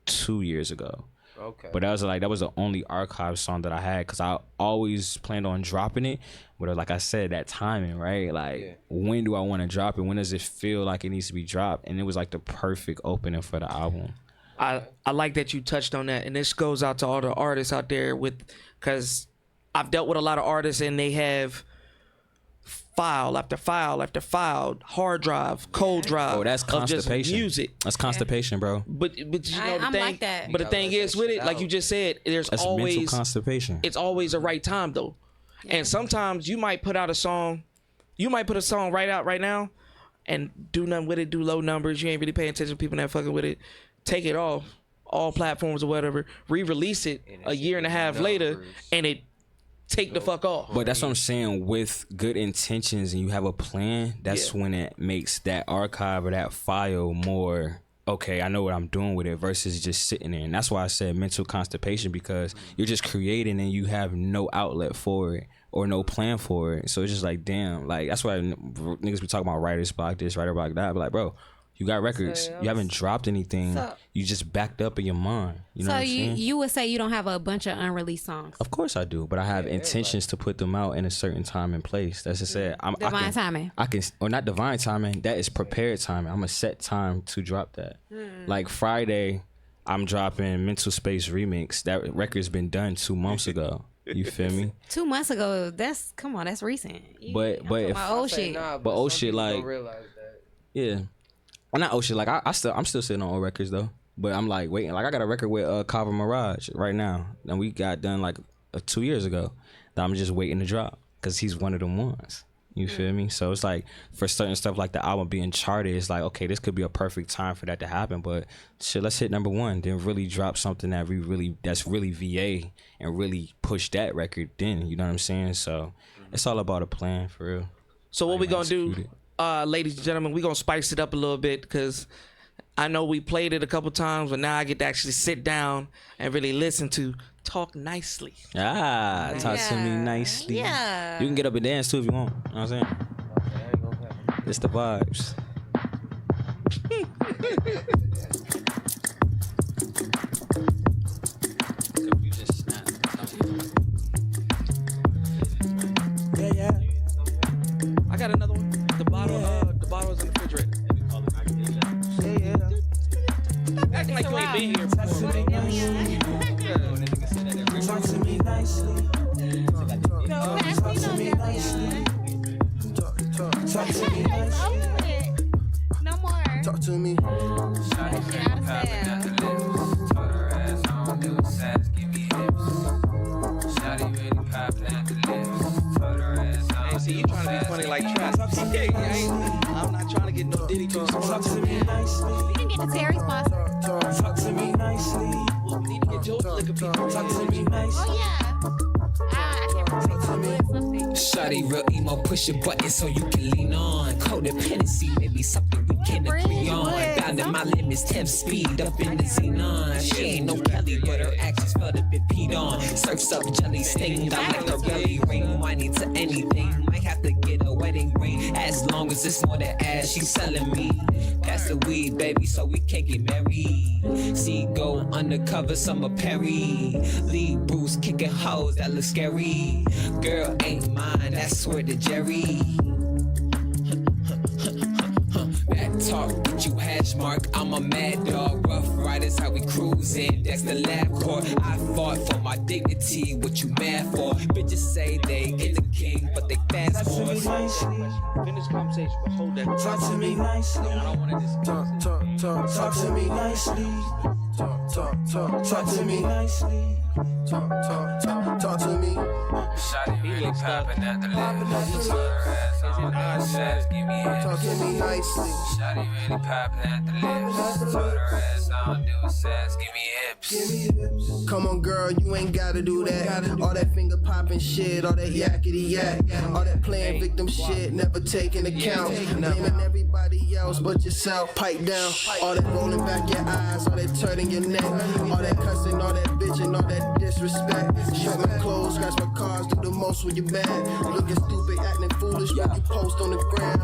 2 years ago. Okay. But that was the only archive song that I had, because I always planned on dropping it. But like I said, that timing, right? Like, when do I want to drop it? When does it feel like it needs to be dropped? And it was like the perfect opening for the album. I like that you touched on that, and this goes out to all the artists out there because I've dealt with a lot of artists, and they have file after file after file, hard drive, cold drive. Oh, that's constipation. Of just music. That's constipation, bro. But you know the I'm thing. like that. But the thing is with it, like you just said, That's always mental constipation. It's always a right time though, and sometimes you might put out a song, right out right now, and do nothing with it, do low numbers. You ain't really paying attention to people that fucking with it. Take it off all platforms or whatever. Re-release it a year and a half later, and it take the fuck off. But that's what I'm saying. With good intentions and you have a plan, that's when it makes that archive or that file more, okay, I know what I'm doing with it, versus just sitting there. And that's why I said mental constipation, because you're just creating and you have no outlet for it or no plan for it. So it's just like, damn, like that's why niggas be talking about writer's block this, writer block that. But like, bro, you got records. You haven't dropped anything. You just backed up in your mind. You know what I'm saying? So you would say you don't have a bunch of unreleased songs? Of course I do, but I have intentions to put them out in a certain time and place. That's just it. Divine timing. Or not divine timing. That is prepared timing. I'm a set time to drop that. Like Friday, I'm dropping Mental Space Remix. That record's been done 2 months ago. You feel me? 2 months ago. That's recent. But if old shit. But old shit like yeah. Well, not old shit. Like I'm still sitting on old records though. But I'm like waiting. Like I got a record with Kava Mirage right now, and we got done like 2 years ago. That I'm just waiting to drop, because he's one of them ones. You feel me? So it's like for certain stuff like the album being charted, it's like, okay, this could be a perfect time for that to happen. But shit, let's hit number one, then really drop something that's really VA and really push that record. Then you know what I'm saying? So it's all about a plan for real. So what we gonna do? Ladies and gentlemen, we're going to spice it up a little bit, because I know we played it a couple times, but now I get to actually sit down and really listen to Talk Nicely. Talk to me nicely. Yeah. You can get up and dance too if you want. You know what I'm saying? It's the vibes. I got another one. The bottle is in the refrigerator. Acting like you ain't been here before. Talk to me nicely. Talk to me nicely. Talk to me nicely. No more. Talk to me. Hey, see, you trying to be funny like Trap. I'm not trying to get no Diddy juice. Talk to me nicely. We can get the Terry sponsor. Talk to me nicely. We need to get your liquor people. Talk to me nicely. Oh yeah. I can't remember something. Shawty real emo, push your button so you can lean on. Codependency, maybe something we can agree on. Bound in my limits, 10 speed up in the xenon. She ain't no Kelly, but her actions felt a bit peed on. Surfs up jelly stained, I like her belly ring. Whining to anything, might have to get a wedding ring. As long as it's more than ass, she's selling me. Pass the weed, baby, so we can't get married. See, go undercover, Summer Perry. Lee Bruce kicking hoes, that looks scary. Girl ain't mine, that's where the Jerry. That talk, get you hash mark. I'm a mad dog, rough riders, how we cruising. That's the lab court. I fought for my dignity. What you mad for? Bitches say they in the king, but they fast Talk to me forward. nicely. Finish conversation, but hold that. Talk to me nicely. I don't want to just Talk to me nicely. Talk to me nicely. Talk to me. Shawty really popping at the lips. Put her ass on the ass, give me Talk hips. to me nicely. Shawty really popping at the lips. Put her ass on the ass, give me hips. Come on, girl, you ain't gotta do that. All that finger popping shit, all that yakety yak, all that playing victim shit, never taking account. Blaming everybody else but yourself. Pipe down. All that rolling back your eyes, all that turning your neck, all that cussing, all that bitching, all that disrespect. Shut my clothes, scratch my cars, do the most when you're mad. Looking stupid, acting foolish when you post on the ground.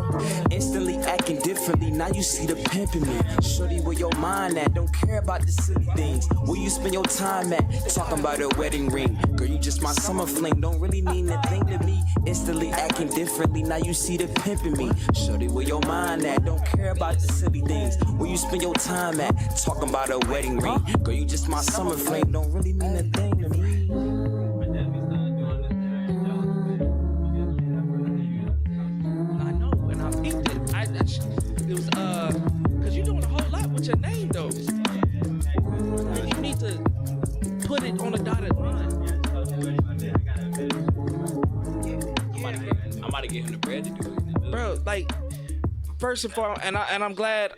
Instantly acting differently, now you see the pimp in me. Shorty, where your mind at? Don't care about the silly things. Where you spend your time at? Talking about a wedding ring. Girl, you just my summer fling, don't really mean a thing to me. Instantly acting differently, now you see the pimp in me. Shorty, where your mind at? Don't care about the silly things. Where you spend your time at? Talking about a wedding ring. Girl, you just my summer fling, don't really mean a thing to me. I know, and I peeped it. It was cause you're doing a whole lot with your name though. You need to put it on a dotted line. I'm about to get him the bread to do it. Bro, like first and foremost, and I'm glad.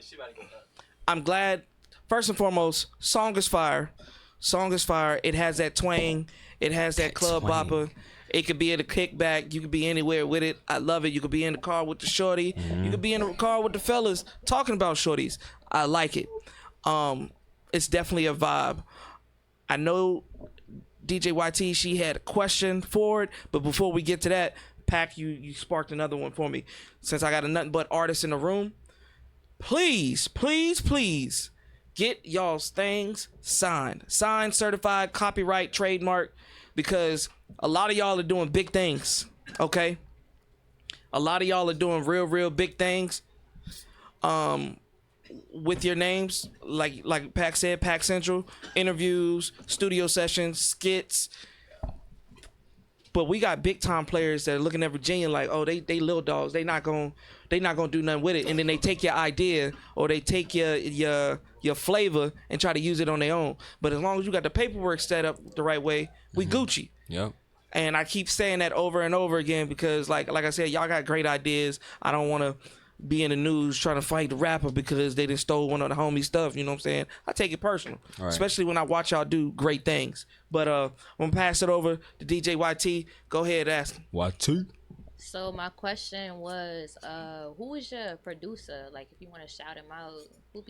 First and foremost, song is fire. Song is fire. It has that twang. It has that club twang. bopper. It could be at a kickback. You could be anywhere with it. I love it. You could be in the car with the shorty. You could be in the car with the fellas talking about shorties. I like it. It's definitely a vibe. I know DJ YT, she had a question for it, but before we get to that, Pac, you sparked another one for me. Since I got a nothing but artist in the room, please get y'all's things signed, certified, copyright, trademark, because a lot of y'all are doing big things. Okay, a lot of y'all are doing real big things. With your names, like Pac said, Pac Central, interviews, studio sessions, skits. But we got big time players that are looking at Virginia like, oh, they little dogs. They not gonna do nothing with it. And then they take your idea or they take your flavor and try to use it on their own. But as long as you got the paperwork set up the right way, we Gucci. Yep. And I keep saying that over and over again because like I said, y'all got great ideas. I don't want to be in the news trying to fight the rapper because they done stole one of the homie stuff. You know what I'm saying? I take it personal, Right. especially when I watch y'all do great things. But I'm gonna pass it over to DJ YT. Go ahead, ask him. YT. So my question was, who was your producer? Like, if you want to shout him out, who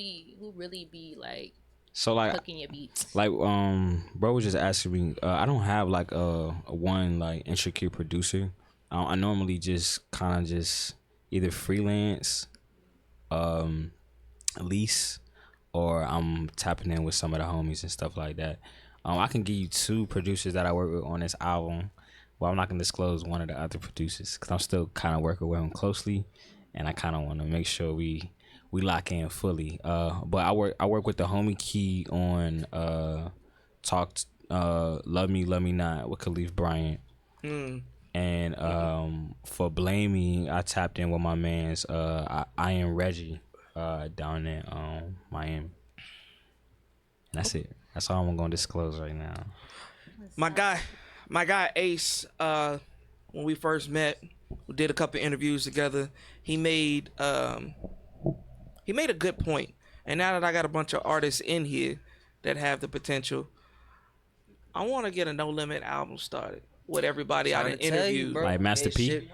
really be like So like, cooking your beats? like bro was just asking me. I don't have like a one like intricate producer. I normally just kind of just either freelance, lease, or I'm tapping in with some of the homies and stuff like that. I can give you 2 producers that I work with on this album. Well, I'm not gonna disclose one of the other producers because I'm still kind of working with them closely, and I kind of want to make sure we lock in fully. But I work with the homie Key on Love Me Not with Khalif Bryant. And for Blame Me, I tapped in with my man's I Am Reggie down in Miami. And that's it. That's all I'm gonna disclose right now. My guy Ace, when we first met, we did a couple interviews together. He made a good point. And now that I got a bunch of artists in here that have the potential, I want to get a No Limit album started with everybody I done interviewed. Like Master P?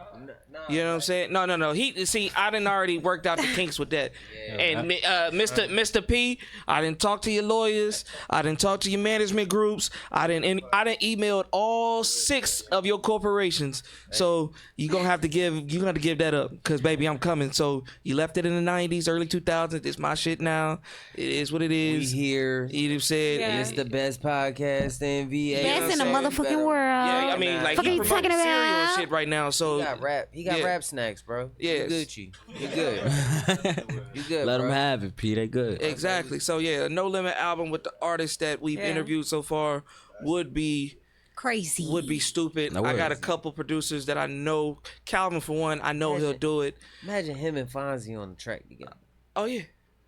You know what I'm saying? No. I done already worked out the kinks with that. And Mr. P, I didn't talk to your lawyers. I didn't talk to your management groups. I didn't emailed all 6 of your corporations. So you're gonna have to give that up, because baby, I'm coming. So you left it in the 90s, early 2000s. It's my shit now. It is what it is. We here. You said It's the best podcast in VA. Best in the motherfucking world. Yeah, I mean, like, he promoting cereal and shit right now. So He got rap snacks, bro. Yes. Gucci. You good. You good, Let bro. them have it, P. They good. Exactly. So yeah, a No Limit album with the artists that we've interviewed so far would be crazy. Would be stupid. I got a couple producers that I know. Calvin, for one, I know he'll do it. Imagine him and Fonzie on the track together. Oh yeah,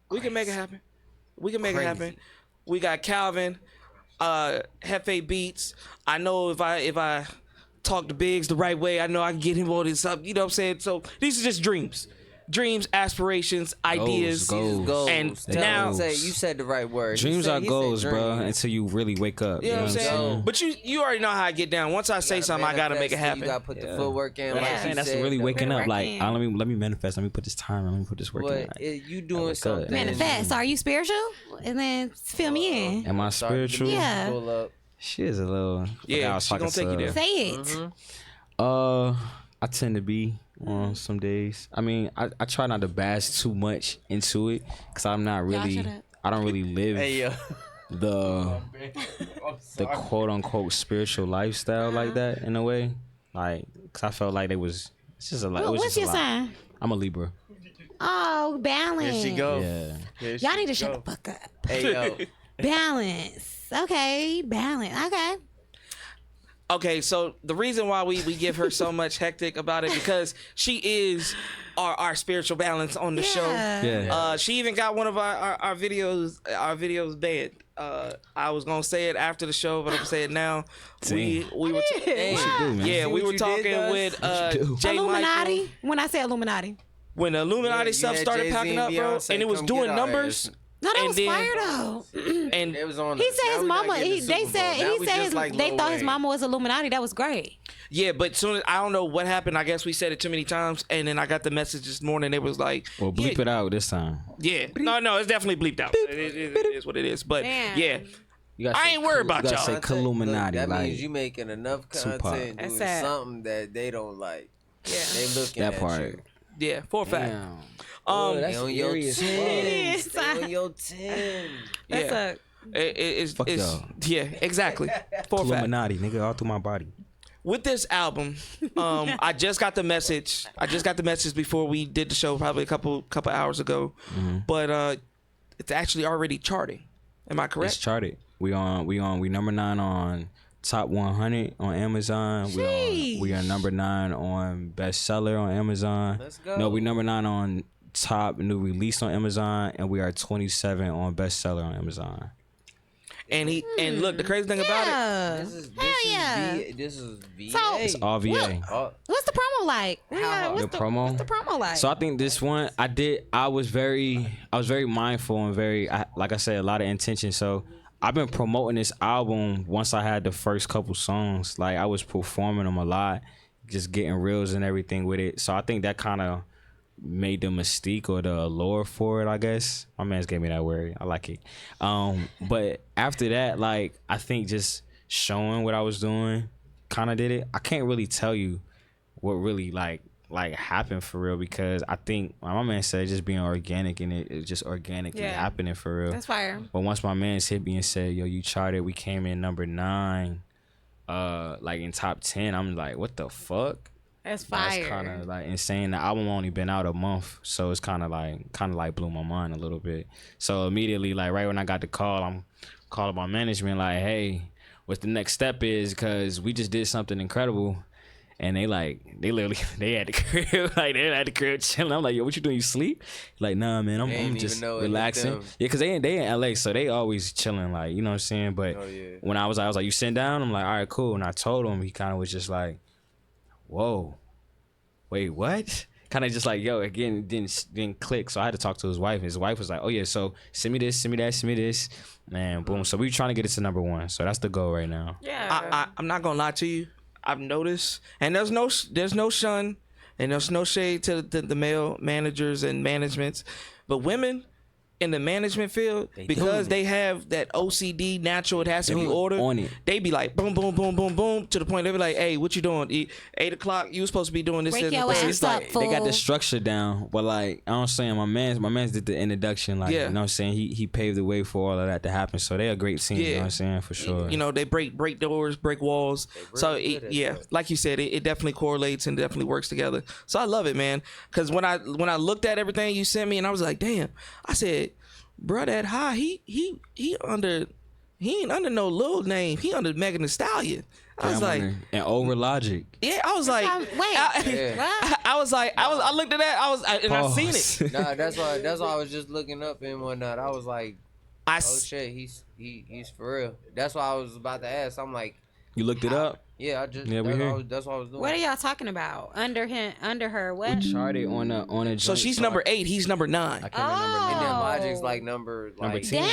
we can make it happen. We can make it happen. We got Calvin, Hefe Beats. I know if I talk to Biggs the right way, I know I can get him all this up. You know what I'm saying? So these are just dreams, aspirations, ideas, goals. And now you said the right word. Dreams are goals, bro. Until you really wake up. You know what I'm saying? But you already know how I get down. Once I say something, I gotta make it happen. You gotta put the footwork in. Like that's really waking up. Like, let me manifest. Let me put this time. Let me put this work in. But you doing something. Manifest. Are you spiritual? And then fill me in. Am I spiritual? Yeah. She is a little. Yeah, she gonna take you there. Say it. I tend to be on some days. I mean, I try not to bash too much into it because I'm not really. I don't really live the quote unquote spiritual lifestyle like that in a way. Like, cause I felt like it was. It's just a lot. What's your sign? I'm a Libra. Oh, balance. Here she go. Yeah. Y'all need to shut the fuck up. Hey yo. Balance. Okay, balance. Okay, so the reason why we give her so much hectic about it, because she is our spiritual balance on the show. Yeah. She even got one of our videos banned. I was gonna say it after the show, but I'm gonna say it now. We were we were talking with Jay Illuminati. Michael. When I say Illuminati. When the Illuminati stuff started Jay-Z packing and up, bro, Beyonce and it was come doing get our numbers. ass. No, that And was then- fire though. And It was on. He said his mama. They thought his mama was Illuminati. That was great. yeah, but soon as I don't know what happened. I guess we said it too many times, and then I got the message this morning. It was like, Well, bleep it out this time. yeah, no, it's definitely bleeped out. It is what it is. But Damn. yeah, You gotta I say ain't worried about you gotta y'all. say Illuminati. That Like, means you making enough Tupac. content That's doing sad. something that they don't like. Yeah. They looking that at part. you. yeah, for a fact. Damn. They on your serious. 10. Yes. Stay on your 10. Yeah, it's Fuck y'all. yeah, exactly. For a fact. Illuminati, nigga, all through my body. With this album, I just got the message. Before we did the show, probably a couple hours ago. But it's actually already charting. Am I correct? It's charted. We number 9 on Top 100 on Amazon. We are number 9 on bestseller on Amazon. Let's go. No, we number 9 on top new release on Amazon, and we are 27 on bestseller on Amazon. And look, the crazy thing about it. This is yeah. This is VA. So- It's all VA. What's the promo like? The promo? What's the promo like? So I think this one I was very mindful and like I said, a lot of intention. So I've been promoting this album once I had the first couple songs. Like, I was performing them a lot, just getting reels and everything with it. So I think that kind of made the mystique or the allure for it, I guess. My man's gave me that word. I like it. But after that, like, I think just showing what I was doing kind of did it. I can't really tell you what really like happened for real, because I think my man said just being organic, and it just organically happening for real. That's fire. But once my man's hit me and said, yo, you charted, we came in number 9, like in top 10, I'm like, what the fuck? That's fire. That's kind of like insane. The album only been out a month, so it's kind of like blew my mind a little bit. So immediately, like right when I got the call, I'm calling my management like, hey, what the next step is, because we just did something incredible. And they literally at the crib, like they're at the crib chilling. I'm like, yo, what you doing? You sleep? Like, nah, man, I'm just relaxing. Yeah, cause they in LA, so they always chilling, like, you know what I'm saying. But when I was like, you sitting down? I'm like, all right, cool. And I told him, he kind of was just like, whoa, wait, what? Kind of just like, yo, again, didn't click. So I had to talk to his wife. His wife was like, oh yeah, so send me this, send me that, send me this, man, boom. So we trying to get it to number 1. So that's the goal right now. Yeah, I'm not gonna lie to you. I've noticed, and there's no shun, and there's no shade to the male managers and managements, but women in the management field, because they have that OCD natural, it has to be ordered on it. They be like boom, boom, boom, boom, boom, to the point they be like, hey, what you doing? 8 o'clock, you was supposed to be doing this. Wake your ass up, fool. They got the structure down, but like I'm saying, my man's did the introduction, like, you know what I'm saying, he paved the way for all of that to happen. So they a great team, you know what I'm saying, for sure. You know, they break doors, break walls. So like you said, it definitely correlates and definitely works together. So I love it, man. Because when I looked at everything you sent me, and I was like, damn, I said, bro, that high, he ain't under no Lil name. He under Megan Thee Stallion. I was like, and over Logic. Yeah, I was like, I looked at that, and I seen it. Nah, that's why I was just looking up and whatnot. I was like, oh shit, he's for real. That's why I was about to ask. I'm like, you looked it up? Yeah, that's what I was doing. What are y'all talking about? Under her, what? We charted on a so she's number 8, he's number 9. I can't remember. And then Logic's like number 10. Damn.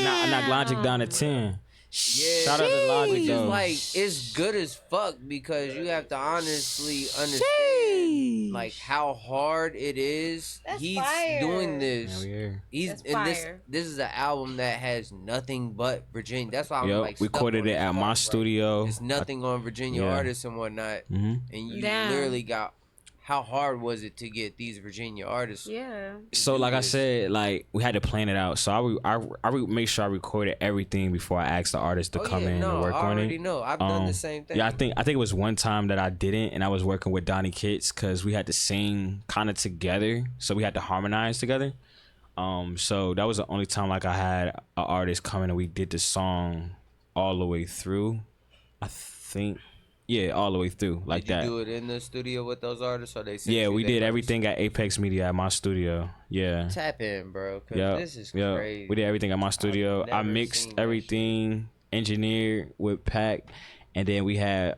I knocked Logic down to 10. Yeah, shout out to Logic though. Like, it's good as fuck, because you have to honestly understand like how hard it is. He's doing this. This is an album that has nothing but Virginia. That's why I'm like, recorded it at my studio. It's nothing on Virginia artists and whatnot. And you literally got, how hard was it to get these Virginia artists? Yeah. So like I said, like we had to plan it out. So I make sure I recorded everything before I asked the artist to come in and work on it. I already know. I've done the same thing. Yeah, I think it was one time that I didn't, and I was working with Donnie Kitts because we had to sing kind of together, so we had to harmonize together. So that was the only time like I had an artist come in and we did the song all the way through. I think. Yeah, all the way through like that. Did you do it in the studio with those artists, or they? Yeah, we did everything at Apex Media at my studio. Yeah. Tap in, bro. Cause this is crazy. We did everything at my studio. I mixed everything, engineered with Pac, and then we had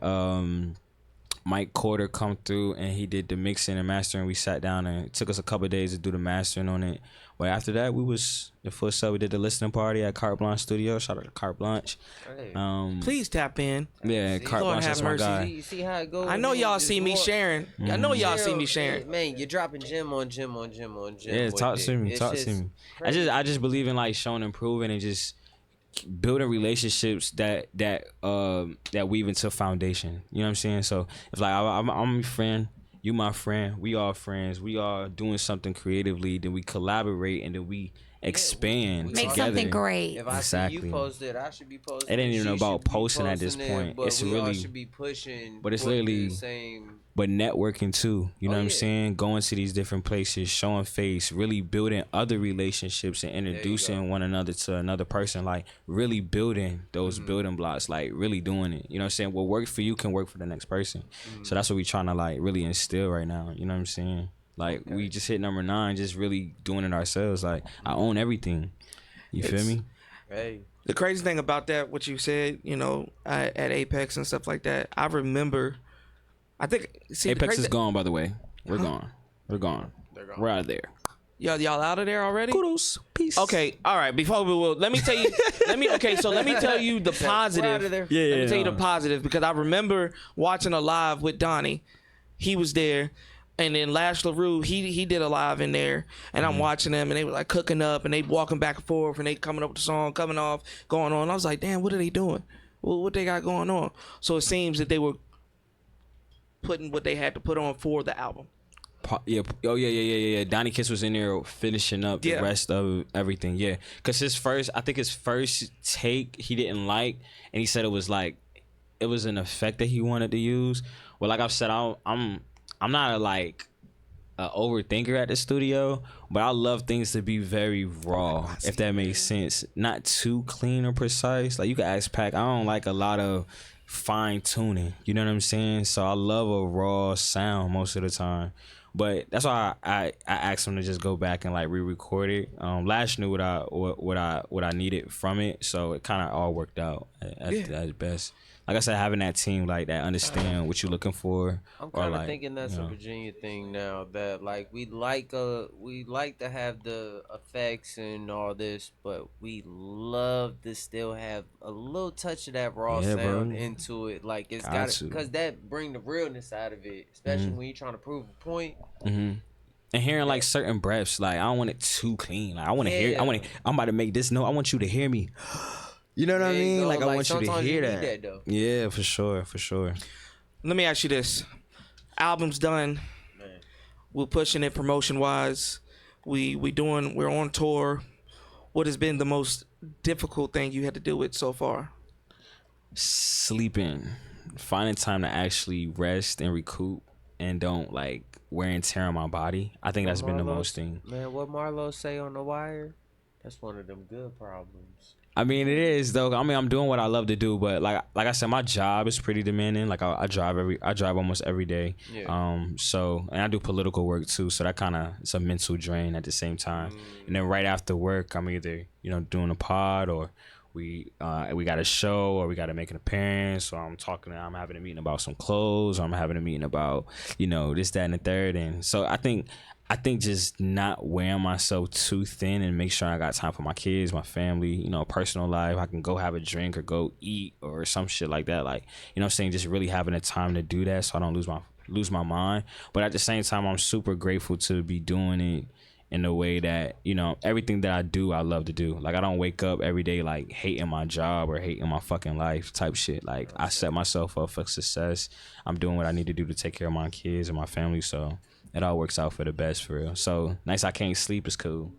Mike Corder come through and he did the mixing and mastering. We sat down and it took us a couple of days to do the mastering on it. But after that, we was the first up. We did the listening party at Carte Blanche Studio. Shout out to Carte Blanche. Please tap in. Yeah, Carte Blanche is my guy. See how it goes. I know y'all see me sharing. I know y'all see me sharing. Man, you're dropping gem on gem on gem on gem. Yeah, talk to me. Talk to me. I just believe in like showing, improving, and just building relationships that weave into foundation. You know what I'm saying? So it's like I'm your friend. You my friend, we all friends, we all doing something creatively, then we collaborate and then we expand make together. something great. If I see you post it, I should be posting. It ain't even about posting at this point. But it's we really all should be pushing. But it's literally but networking too. You know what I'm saying? Going to these different places, showing face, really building other relationships and introducing one another to another person. Like really building those building blocks, like really doing it. You know what I'm saying? What works for you can work for the next person. So that's what we trying to like really instill right now. You know what I'm saying? Like we just hit number 9, just really doing it ourselves. Like I own everything. You feel me? Hey. The crazy thing about that, what you said, you know, at Apex and stuff like that, I remember. I think Apex is gone, by the way. We're gone. We're gone. We're out of there. Y'all out of there already? Kudos. Peace. Okay, all right. Before we will, let me tell you. let me tell you the positive. Let me tell you the positive because I remember watching a live with Donnie. He was there, and then Lash LaRue, he did a live in there, and I'm watching them, and they were like cooking up, and they walking back and forth, and they coming up with the song, coming off, going on. I was like, damn, what are they doing? What they got going on? So it seems that they were putting what they had to put on for the album. Yeah. Oh yeah. Donnie Kiss was in there finishing up the rest of everything. Yeah, because his first take he didn't like, and he said it was an effect that he wanted to use. Well, like I've said, I'm not a overthinker at the studio, but I love things to be very raw, if that makes sense. Not too clean or precise. Like you can ask Pac, I don't like a lot of fine tuning. You know what I'm saying? So I love a raw sound most of the time. But that's why I asked him to just go back and re-record it. Lash knew what I needed from it, so it kind of all worked out at best. Like I said, having that team that understand what you're looking for. I'm kind of thinking that's a Virginia thing now. That we like to have the effects and all this, but we love to still have a little touch of that raw sound into it. Like it's got to, because that bring the realness out of it, especially when you're trying to prove a point. Mm-hmm. And hearing certain breaths, I don't want it too clean. I want to hear. I'm about to make this note. I want you to hear me. You know what I mean? I want you to hear that. Yeah, for sure. Let me ask you this: album's done. Man. We're pushing it promotion wise. We're on tour. What has been the most difficult thing you had to deal with so far? Sleeping, finding time to actually rest and recoup, and don't wear and tear on my body. I think that's been the most thing. Man, what Marlo say on The Wire? That's one of them good problems. I mean, it is though. I mean, I'm doing what I love to do, but like I said, my job is pretty demanding. I drive almost every day. Yeah. So, and I do political work too. So that it's a mental drain at the same time. And then right after work, I'm either doing a pod, or we got a show, or we got to make an appearance. So I'm having a meeting about some clothes, or I'm having a meeting about this, that, and the third. And so I think just not wearing myself too thin and make sure I got time for my kids, my family, personal life. I can go have a drink or go eat or some shit like that. I'm saying, just really having the time to do that so I don't lose my mind. But at the same time, I'm super grateful to be doing it in a way that, everything that I do, I love to do. I don't wake up every day hating my job or hating my fucking life type shit. I set myself up for success. I'm doing what I need to do to take care of my kids and my family. So it all works out for the best, for real. So nice I can't sleep is cool.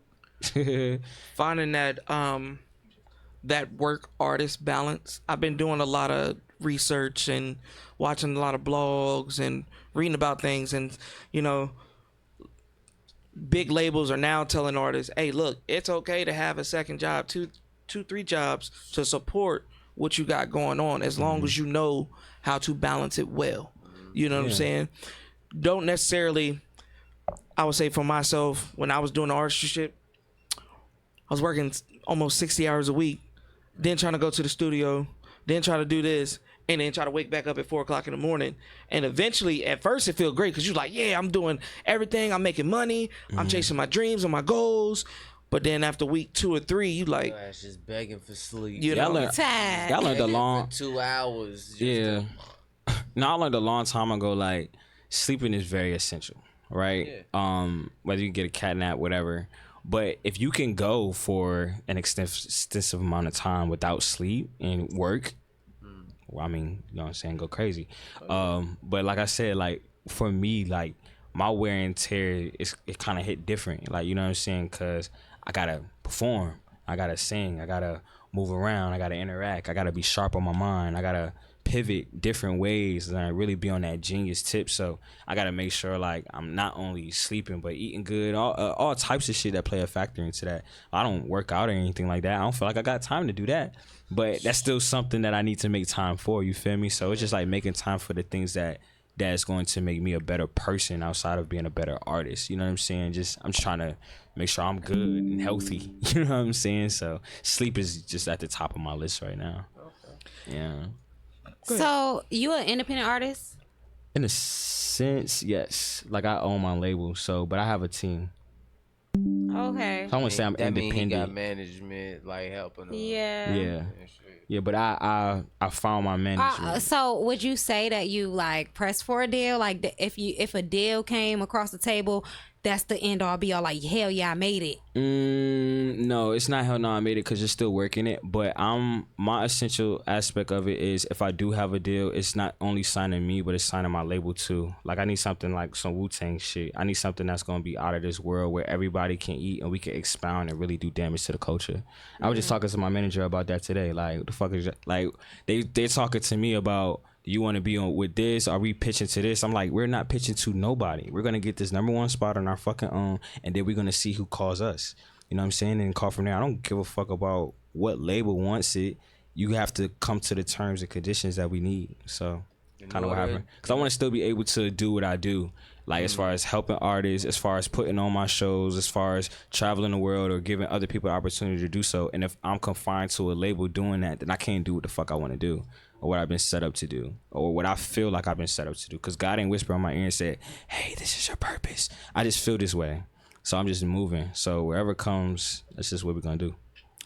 Finding that work artist balance. I've been doing a lot of research and watching a lot of blogs and reading about things, and big labels are now telling artists, hey, look, it's okay to have a second job, two, 3 jobs to support what you got going on, as long as you know how to balance it well. You know what I'm saying? Don't necessarily, I would say for myself, when I was doing the artistry, I was working almost 60 hours a week, then trying to go to the studio, then try to do this, and then try to wake back up at 4 o'clock in the morning. And eventually, at first, it feels great because you're like, yeah, I'm doing everything. I'm making money. I'm chasing my dreams and my goals. But then after week 2 or 3, you like, your ass just begging for sleep. Y'all learned a long, for 2 hours. Yeah. No, I learned a long time ago, sleeping is very essential, right? Yeah. Whether you get a cat nap, whatever. But if you can go for an extensive amount of time without sleep and work, well, I mean, you know what I'm saying, go crazy. But like I said, for me, my wear and tear, it kind of hit different. You know what I'm saying? Because I got to perform. I got to sing. I got to move around. I got to interact. I got to be sharp on my mind. I got to pivot different ways and really be on that genius tip. So I got to make sure I'm not only sleeping but eating good, all types of shit that play a factor into that. I don't work out or anything like that. I don't feel like I got time to do that, but that's still something that I need to make time for. You feel me? So it's just making time for the things that's going to make me a better person outside of being a better artist. You know what I'm saying? I'm just trying to make sure I'm good and healthy. You know what I'm saying? So sleep is just at the top of my list right now. Okay. Yeah. So you an independent artist? In a sense, yes. I own my label, but I have a team. Okay. So I wouldn't say I'm That mean he got independent. management like helping him. Yeah. Yeah. Yeah, but I found my management. So would you say that you like press for a deal? Like if a deal came across the table, that's the end all be all. Like hell yeah, I made it. No, it's not hell no I made it because you're still working it. But my essential aspect of it is if I do have a deal, it's not only signing me, but it's signing my label too. Like I need something like some Wu-Tang shit. I need something that's gonna be out of this world where everybody can eat and we can expound and really do damage to the culture. I was just talking to my manager about that today. Like what the fuck is like they're talking to me about, you want to be on with this? Are we pitching to this? I'm like, we're not pitching to nobody. We're gonna get this #1 spot on our fucking own, and then we're gonna see who calls us. You know what I'm saying? And call from there. I don't give a fuck about what label wants it. You have to come to the terms and conditions that we need. So, kind of what happened. Because I want to still be able to do what I do. Like as far as helping artists, as far as putting on my shows, as far as traveling the world or giving other people the opportunity to do so. And if I'm confined to a label doing that, then I can't do what the fuck I want to do, or what I've been set up to do, or what I feel like I've been set up to do. Because God ain't whisper in my ear and said, hey, this is your purpose. I just feel this way. So I'm just moving. So wherever comes, that's just what we're going to do.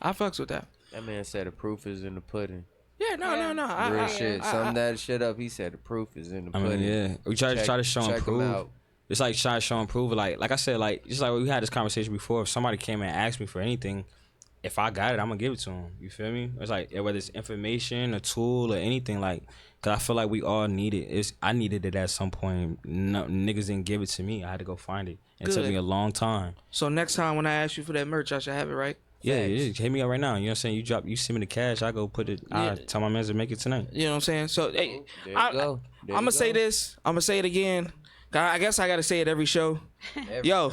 I fucks with that. That man said the proof is in the pudding. Yeah, no. Real shit. Sum that shit up. He said the proof is in the I pudding. mean, yeah. We try to show and prove. It's like try to show and prove. Like I said, like just like we had this conversation before. If somebody came and asked me for anything, if I got it, I'm gonna give it to them. You feel me? It's like whether it's information, a tool, or anything. Like, cause I feel like we all need it. I needed it at some point. No, niggas didn't give it to me. I had to go find it. It took me a long time. So next time when I ask you for that merch, I should have it, right? Yeah, hit me up right now. You know what I'm saying? You send me the cash, I go put it. I tell my man to make it tonight. You know what I'm saying? So hey, I'm There gonna you say go. this. I'm gonna say it again. I guess I gotta say it every show. Yo,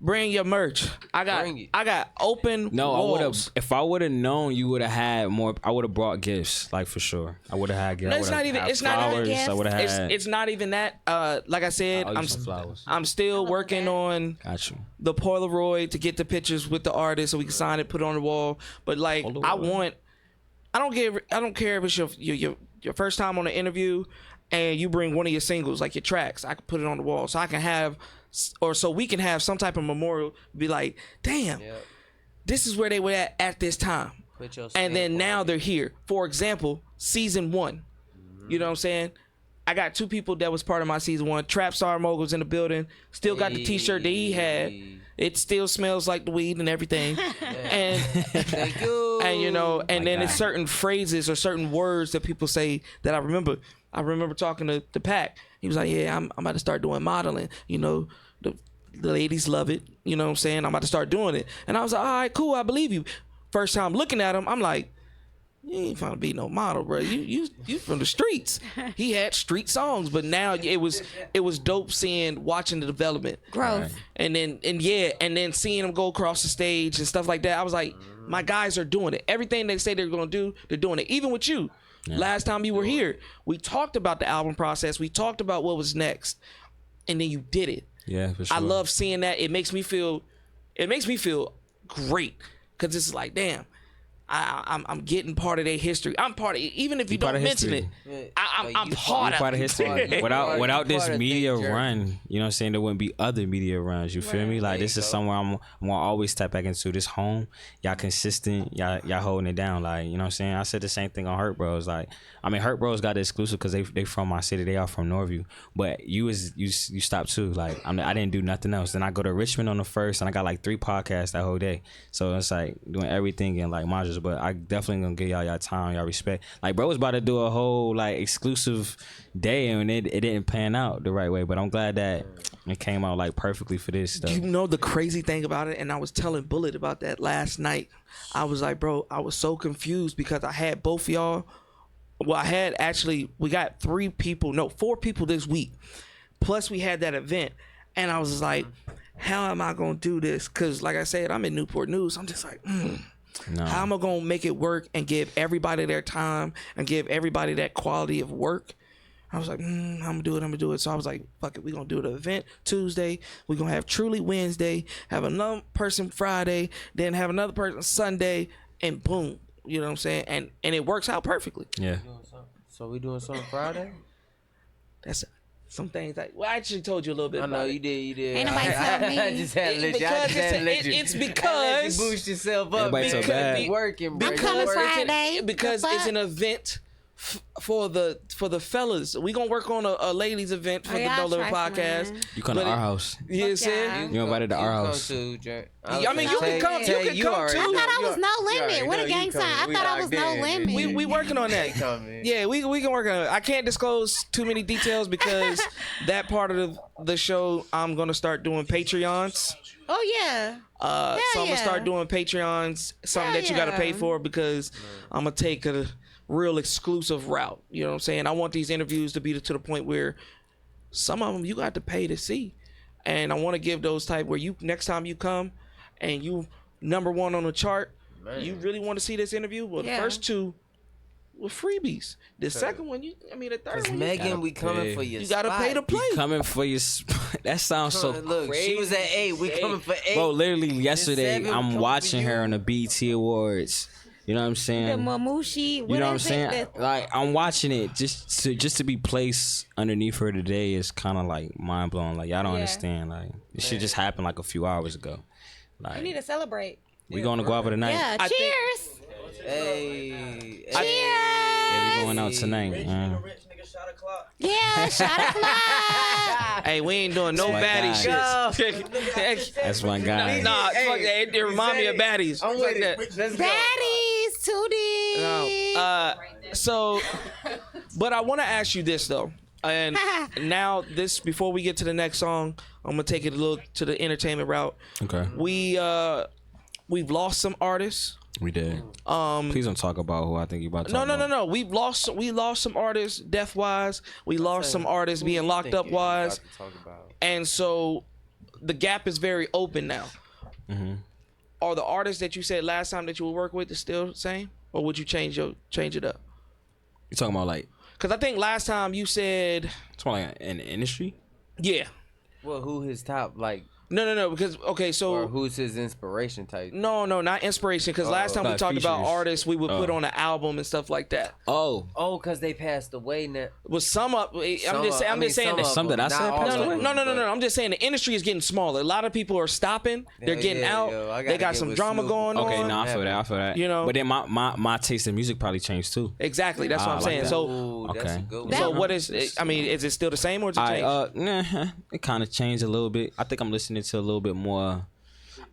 bring your merch. I got open walls. If I would have known you would have had more, I would have brought gifts, like for sure. I would have had gifts. No, it's not even. It's not even. I would have had. It's not even that. Like I said, flowers. I'm still working on the Polaroid to get the pictures with the artist so we can sign it, put it on the wall. But like, I don't care if it's your first time on an interview and you bring one of your singles, like your tracks. I can put it on the wall so I can have, or so we can have some type of memorial. Be like, damn, this is where they were at this time. And then now they're here. For example, season 1. You know what I'm saying? I got 2 people that was part of my season 1. Trap Star Mogul's in the building. Still got the t-shirt that he had. It still smells like the weed and everything. And thank you. And you know, and then it's certain phrases or certain words that people say that I remember. I remember talking to Pac. He was like, yeah, I'm about to start doing modeling. You know, the ladies love it. You know what I'm saying? I'm about to start doing it. And I was like, all right, cool, I believe you. First time looking at him, I'm like, you ain't finna be no model, bro. You from the streets. He had street songs, but now it was dope watching the development, growth, and then seeing him go across the stage and stuff like that. I was like, my guys are doing it. Everything they say they're gonna do, they're doing it. Even with you, last time you were here, we talked about the album process. We talked about what was next, and then you did it. Yeah, for sure. I love seeing that. It makes me feel great because it's like, damn. I'm getting part of their history. I'm part of it. Even if you don't mention it, I'm part of history. Without this media run, you know what I'm saying, there wouldn't be other media runs. You feel me? Like this is somewhere I'm gonna always tap back into. This home, y'all consistent, y'all holding it down. Like, you know what I'm saying? I said the same thing on Hurt Bros. Like, I mean, Hurt Bros got the exclusive because they from my city. They are from Northview. But you stopped too. Like, I didn't do nothing else. Then I go to Richmond on the 1st, and I got like 3 podcasts that whole day. So it's like doing everything in like modules. But I definitely gonna give y'all time, y'all respect. Like, bro was about to do a whole like exclusive day, and it didn't pan out the right way. But I'm glad that it came out like perfectly for this stuff. You know the crazy thing about it, and I was telling Bullet about that last night. I was like, bro, I was so confused because I had both y'all. Well, we got 4 people this week. Plus we had that event, and I was just like, how am I gonna do this? Because like I said, I'm in Newport News. I'm just like, No. how am I gonna make it work and give everybody their time and give everybody that quality of work? I was like, I'm gonna do it. So I was like, fuck it, we gonna do the event Tuesday. We're gonna have True.Lee Wednesday, have another person Friday, then have another person Sunday, and boom. You know what I'm saying? And it works out perfectly. Yeah. So we doing something Friday? That's some things like. Well, I actually told you a little bit. I know about you it. did. You did. Ain't nobody tell me. I just had to let you. I just had to let you. It's I let because you boost yourself up. Everybody so bad. Working, bro. I'm coming Working. Friday. because The it's fuck? an event for the fellas. We gonna work on a ladies event for Oh, the y'all No.Limit trifling. podcast. You come to But our it- house. You know what I'm Fuck yeah. saying? You invited to our Come house. too, Jay. I mean, you can come. You can come already too. I know. thought I was You No already Limit. What know a you gang sign. I coming. thought I was We No locked in. Limit. We working on that. Coming. Yeah, we can work on it. I can't disclose too many details because that part of the show I'm gonna start doing Patreons. Oh yeah. So I'm yeah. gonna start doing Patreons, something Hell that you gotta pay yeah. for because I'm gonna take a real exclusive route. You know what I'm saying? I want these interviews to be to the point where some of them you got to pay to see, and I want to give those type where you next time you come and you #1 on the chart, you really want to see this interview. Well, Yeah. the first two were freebies. The second one, the third Cause one, Megan, we coming pay. for your you gotta spot. pay to play. Coming for your. That sounds so Look, crazy. she was at 8. We coming for 8. Bro, literally yesterday, 7 I'm coming watching for her you. on the BT Awards. You know what I'm The saying? Mamushi. You know what I'm saying? Like I'm watching it just to be placed underneath her today is kind of like mind blowing. Like y'all don't Yeah. understand. Like this shit just happened like a few hours ago. You Like need to celebrate. we gonna go out for the night. Yeah. I think- Cheers. Hey. Yeah, we going out tonight. Man. Yeah. Shot o'clock. Hey, we ain't doing no my baddie guy. shit. That's my guy. Nah, fuck that. It remind me of baddies. I'm Fuck with that. it. Let's go. Baddies. 2D. No. So, but I want to ask you this though, and now this before we get to the next song, I'm gonna take it a little to the entertainment route. Okay, We've lost some artists. we did. Please don't talk about who I think you about to. No, talk no, no, about. no. We lost some artists death wise. We lost some artists being locked up wise, and so the gap is very open now. Mm-hmm. Are the artists that you said last time that you would work with still the same, or would you change it up? You talking about like? Because I think last time you said, Talking like in the industry. yeah. Well, who his top like? No. Because okay, Or so who's his inspiration type? no, not inspiration. Because last time we About talked about features. artists, we would put on an album and stuff like that. Oh, Oh, cause they passed away now. With some up, I'm just saying that. Some that I said passed away? No. I'm just saying the industry is getting smaller. A lot of people are stopping. They're getting out. They got some drama going on. okay. No, I feel that. I feel that. You know? but then my taste in music probably changed too. Exactly. That's what I'm like saying. that. So, Ooh, that's a Okay. good one. so what is? I mean, is it still the same or is it changed? Nah, it kind of changed a little bit. I think I'm listening to a little bit more.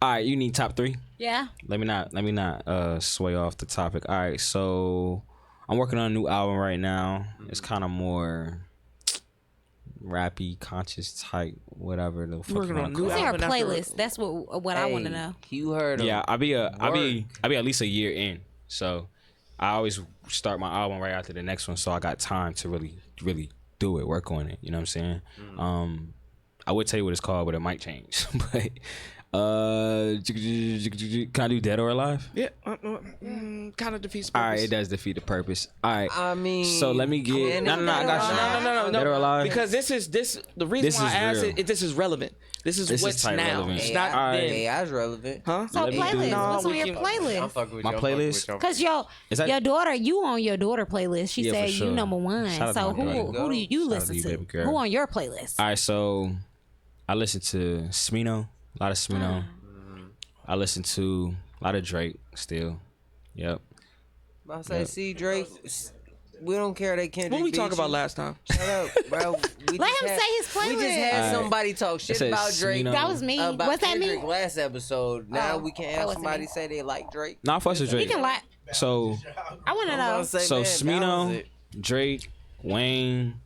All right, you need top 3. Yeah. Let me not sway off the topic. All right, so I'm working on a new album right now. It's kind of more rappy, conscious type, whatever the fuck working you on wanna a call new it. What's our album after- playlist? That's what I want to know. You heard him. Yeah, I'll be at least a year in. So I always start my album right after the next one, so I got time to really do it, work on it. You know what I'm saying? I would tell you what it's called, but it might change. But can I do Dead or Alive? Yeah. Kind of defeats. The All right, purpose. it does defeat the purpose. All right. I mean, So let me get. No, I got you. No. Dead or Alive? Because the reason This why I is asked real. it, this is relevant. This is This is what's type now. relevant. It's not All right. then. AI's relevant. Huh? So Let me do- playlist. No, What's on we your can- I'm playlist? fucking with My you. I'm fucking playlist? with you. Cause Is that- your daughter, you on your daughter playlist. She Yeah, for said sure. you #1. Shout out to So my daughter. who do you Shout out listen to you, to? baby girl. Who on your playlist? All right, so I listen to Smino, a lot of Smino. I listen to a lot of Drake still. Yep. I say, see Drake. We don't care that Kendrick. What we beat talk about you. last time? Shut up, bro. We Let just him had- say his We just playlist. had Alright. somebody talk shit It says about Drake. Smino. That was me. About What's that Kendrick mean? last episode. Now Oh, we can that have wasn't somebody me. say they like Drake. Nah, I fuss with He Drake. can lie. So I want to I'm know. gonna say, so man, balance Smino, it. Drake, Wayne,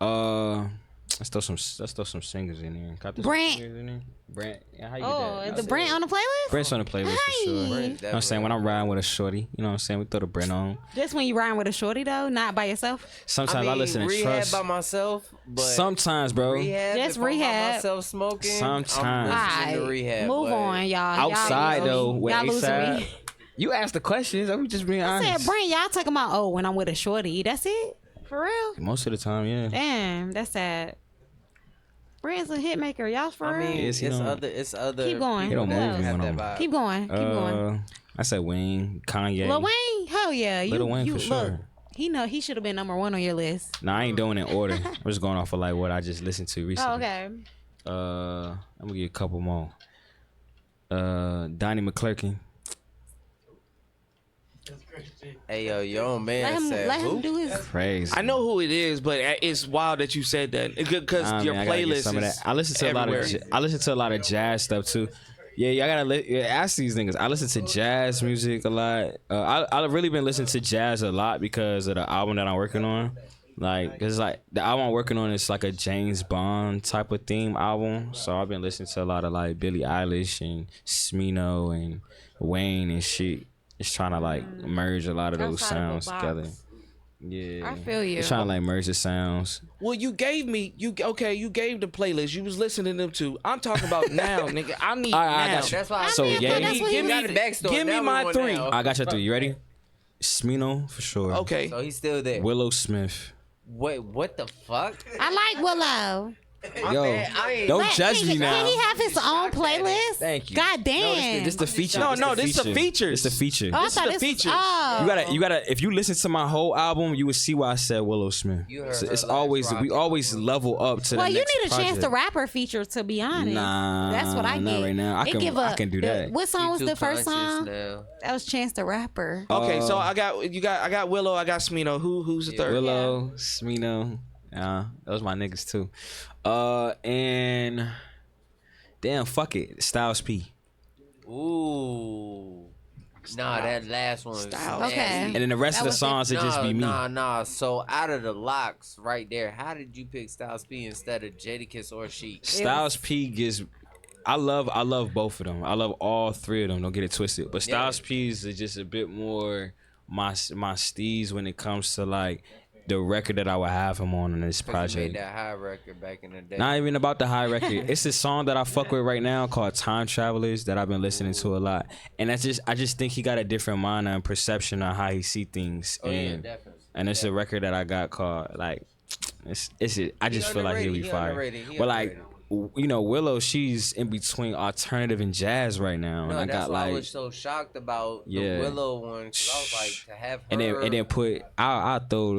let's throw some singers in there. Got Brent. singers in there? Brent. Yeah, how you Oh, get is that? the Brent on the playlist? Brent's on the playlist for sure. Hey. You know what I'm saying? When I'm riding with a shorty, you know what I'm saying? We throw the Brent on. Just when you riding with a shorty though, not by yourself. Sometimes I, listen to rehab Trust. by myself, but Sometimes, bro. rehab, Just if I'm by rehab. myself smoking. Sometimes. I'm listening to Alright, rehab. move but on, y'all. Outside y'all, though, with y'all losing ASAP. me. You asked the questions. I'm just being I honest. said, Brent, y'all talking about when I'm with a shorty. That's it? For real? Most of the time, yeah. Damn, that's sad. Brent's a hit maker. Y'all for I real? mean, Yes, it's you know. other. Keep going. He don't What move else? when Have that I'm- vibe. Keep going. Keep going. I said Wayne, Kanye. Lil Wayne? Hell yeah. Lil Wayne you for look, sure. He should have been number 1 on your list. Nah, I ain't doing it in order. I'm just going off of like what I just listened to recently. Oh, okay. I'm gonna get a couple more. Donnie McClurkin. Hey yo, your own man Let him do his. Crazy. I know who it is, but it's wild that you said that because your playlist is I listen to everywhere. I listen to a lot of jazz stuff too. Yeah, I gotta ask these niggas. I listen to jazz music a lot. I've really been listening to jazz a lot because of the album that I'm working on. Like, cause like the album I'm working on is like a James Bond type of theme album. So I've been listening to a lot of like Billie Eilish and Smino and Wayne and shit. Just trying to like merge a lot of those Outside of the sounds box. together. Yeah, I feel you. Just trying to like merge the sounds. Well, you gave the playlist. You was listening to them too. I'm talking about now, nigga. I need All right, I now. got you. That's why. So, yeah. That's what he Give me meant. the backstory. Give me Now we my want 3. now. I got your 3. You ready? Smino for sure. Okay. So he's still there. Willow Smith. Wait, what the fuck? I like Willow. Yo, bad. I ain't- don't judge me now. Can he have his own playlist? Thank you. God damn. This the feature. No, this the features. It's the feature. Oh, I this is thought the this features. Oh. You gotta. If you listen to my whole album, you would see why I said Willow Smith. You heard So her it's last always rock we album. always level up to Well, the you next need a Chance the project. Rapper feature, to be honest. Nah, That's what I not get. right now. I can do that. What song was You the too first conscious song? now. That was Chance the Rapper. Okay, so I got Willow, I got Smino. Who's the third? Willow, Smino. Those my niggas too. And damn, fuck it, Styles P. Ooh. Nah, that last one. Styles. Okay. And then the rest That of the was it. songs it just be me. Nah. So out of the locks right there, how did you pick Styles P instead of Jadakiss or Sheik? Styles P gives. I love both of them. I love all 3 of them. Don't get it twisted. But Styles P's is just a bit more my steez when it comes to like the record that I would have him on in this He project. made that high record back in the day. Not even about the high record. It's a song that I fuck with right now called Time Travelers that I've been listening to a lot. And I just think he got a different mind and perception on how he see things. Oh, yeah, and definitely. and it's a record that I got called like I just feel like he'll be fire. underrated. But like Willow, she's in between alternative and jazz right now. No, And I that's got why like I was so shocked about Yeah. the Willow one. 'Cause I was like, to have her. and then put I throw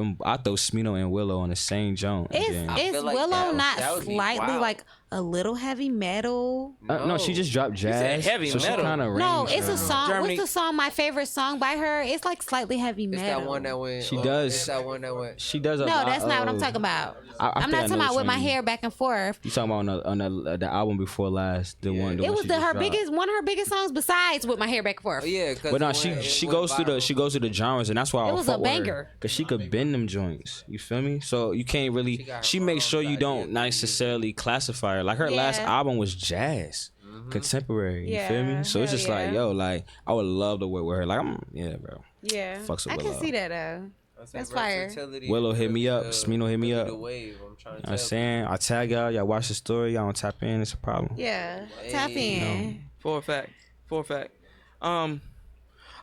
Smino and Willow on the same joint. and then- I Is feel like Willow that not would be slightly wild. like a little heavy metal? no, she just dropped jazz. heavy so metal. She kind of No, it's a song. Germany. What's the song? My favorite song by her. It's like slightly heavy It's metal. that one that went. She does. It's that one that went. She does a No, lot that's not what I'm of- talking about. I I'm think not I talking know about which with my one you- hair back and forth. You talking about on the album before last, the one. It was she her just dropped. biggest one of her biggest songs besides with my hair back and forth. Oh, yeah, cause But no, it she went- she it goes went through the genres, and that's why I It was fuck a with her, banger. cause she could bend them joints. You feel me? So you can't really. got her She makes sure you own don't idea. necessarily classify her. Like her last Yeah. album was jazz, contemporary. You feel Yeah, me? So it's hell just like yeah. like I would love to work with her. Like bro. Yeah, Fucks with I can Willow. see that though. That's fire. versatility Willow hit me up, really, Smino hit me really up. the wave, I'm trying to You know what tell I'm saying? I tag y'all watch the story, y'all don't tap in, it's a problem. Yeah, tap in. For a fact.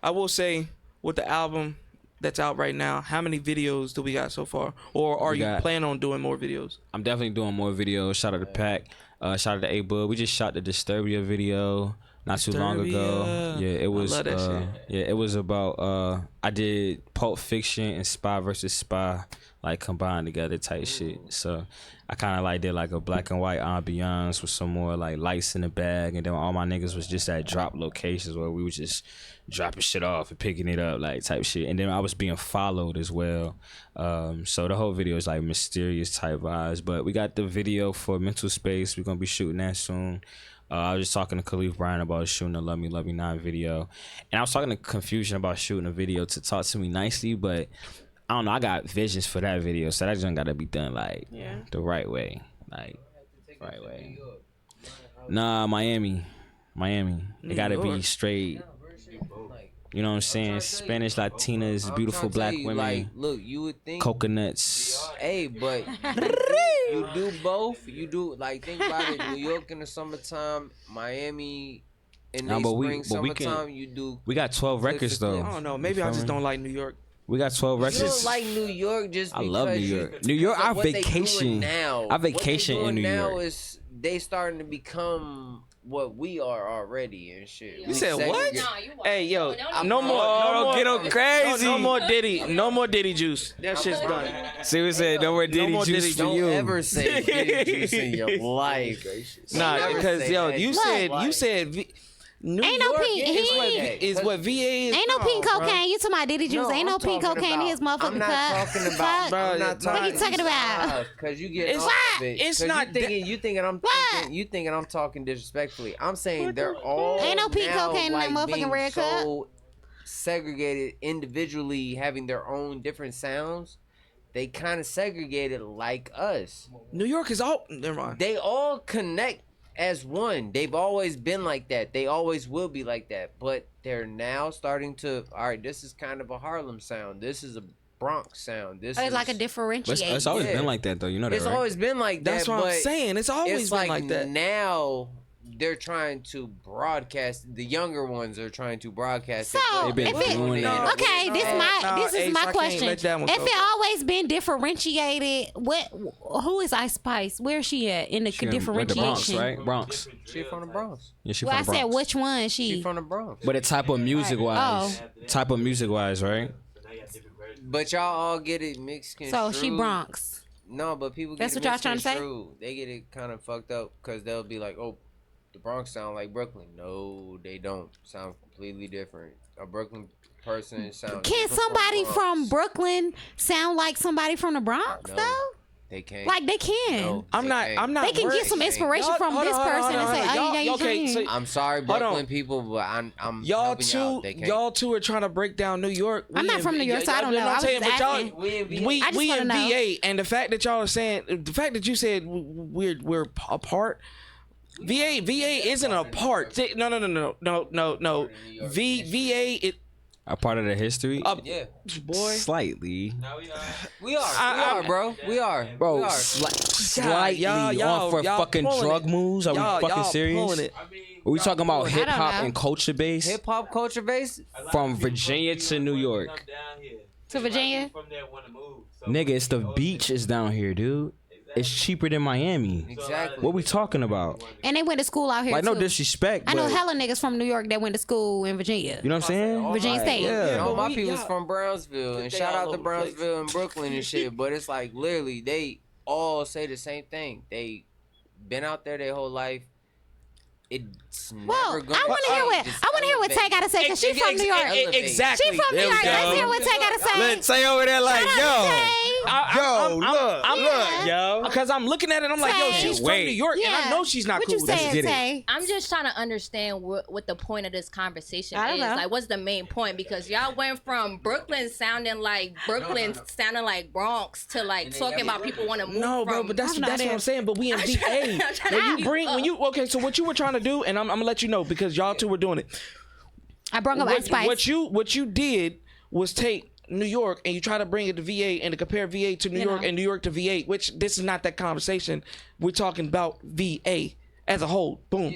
I will say with the album that's out right now, how many videos do we got so far? Or are We you got- planning on doing more videos? I'm definitely doing more videos. Shout out to Pac. Shout out to A-Bud. We just shot the Disturbia video not too long ago. Disturbia. Yeah, it was. I love that shit. Yeah, it was about. I did Pulp Fiction and Spy versus Spy, like combined together type shit. So I kind of like did like a black and white ambiance with some more like lights in the bag, and then all my niggas was just at drop locations where we was just dropping shit off and picking it up like type shit. And then I was being followed as well. So the whole video is like mysterious type vibes. But we got the video for Mental Space. We're gonna be shooting that soon. I was just talking to Khalif Bryan about shooting a Love Me Not video. And I was talking to Confusion about shooting a video to Talk to Me Nicely, but I don't know, I got visions for that video, so that just gotta be done like the right way. Like right way. Nah, Miami. It gotta be straight. You know what I'm saying? Spanish Latinas, I'm beautiful trying to black tell you, women, Like, look, you would think. coconuts. Hey, but you do both. You do like think about it. New York in the summertime, Miami in the Nah, but spring, we can- summertime. You do. We got 12 records though. I don't know. Maybe I just don't like New York. We got 12 You records. don't like New York just I because love New York. New York, I what they vacation. doing now. I vacation what they in doing New now York. is they starting to become what we are already and shit. You We said what? segregate- Hey, yo, I'm no more. Oh, No get more. him crazy. No more Diddy. No more Diddy juice. That shit's done. See what said? No more Diddy more juice Diddy for Don't you. ever say Diddy juice in your life. Nah, Never because say yo, that you shit. said New Ain't no York pink- is what VA is. Ain't no pink cocaine. You talking about Diddy juice? Ain't no I'm pink talking cocaine in his about- motherfucking I'm not cup. talking about. Fuck. I'm not What talking you talking about? Because you get It's off not- of it. it's 'Cause not You thinking I'm What? you thinking I'm talking disrespectfully. I'm saying they're all Ain't no pink now, cocaine in that like, motherfucking being red cup. so segregated individually, having their own different sounds. They kind of segregated like us. New York is all. Never mind. They all connect as one. They've always been like that. They always will be like that. But they're now starting to. All right, this is kind of a Harlem sound. This is a Bronx sound. This It's is like a But differentiate. it's always Yeah. been like that though. You know that, It's right? always been like that. That's what I'm but saying. It's always it's been like that. Now they're trying to broadcast. The younger ones are trying to broadcast. So, it, They've been if it, doing that. okay, this is Ace, I my can't question. let that one If go. it always been differentiated, who is Ice Spice? Where's she at in the She with the differentiation? Bronx, right? Bronx. She from the Bronx. Yeah, she Well, I from the said Bronx. which one She she? from the Bronx. But the type of music wise, right? But y'all all get it mixed. So she Bronx. No, but people That's get what y'all trying to say? misconstrued. They get it kind of fucked up because they'll be like, "Oh, the Bronx sound like Brooklyn." No, they don't. Sound completely different. A Brooklyn person sounds. Can somebody from Brooklyn sound like somebody from the Bronx No. though? They can't. Like they can. No, I'm they not. can't. I'm not. They can worried. get some inspiration Y'all- from hold this on, hold on, person and hold say, on. "Oh, Y'all- yeah, you okay, can." so I'm sorry, Hold on. Brooklyn people, but I'm y'all helping y'all. two, They can't. y'all two are trying to break down New York. I'm We not in- from New York, so I don't y'all know. what I I'm was saying, just but y'all- asking. We in VA. We I just we wanna in know. VA, and the fact that y'all are saying, the fact that you said we're apart. VA isn't apart. No. VA it A part of the history. Yeah, boy. Slightly. we are, bro. We are, Bro, We are. slightly y'all- on for y'all fucking pulling drug it. moves. Are we Y'all fucking pulling serious? it. Are we talking about hip hop know. and culture base Hip hop culture base. from Virginia to New York? To Virginia? Nigga, it's the beach is down here, dude. It's cheaper than Miami. Exactly. What we talking about? And they went to school out here Like, no too. disrespect, I know but hella niggas from New York that went to school in Virginia. you know what I'm saying? Virginia State. Yeah. All my we- people's y'all- from Brownsville, and they shout all out to over the place. Brownsville and Brooklyn and shit. But it's like literally, they all say the same thing. They been out there their whole life. It's Well, never gonna. I want to hear what Tay got to say because she's from New York. Exactly. She from New There we York. Let's go. hear what Tay got to say. Let's say over there like, Shout out to Tay. yo, Because I'm looking at it, I'm like, yo, Tay. she's from Wait. New York, and I Yeah. know she's not What cool. you Let's saying, get it. Tay? I'm just trying to understand what the point of this conversation I don't is. know. Like, what's the main point? Because y'all went from Brooklyn sounding like Bronx to like talking about people want to move No, bro, from. but that's I'm not what there. I'm saying. But we in VA. Okay, so what you were trying to do, and I'm gonna let you know because y'all two were doing it. I brought up Ice Spice. What you did was take New York and you try to bring it to VA and to compare VA to New York and New York to VA, which this is not that conversation. We're talking about VA as a whole. Boom.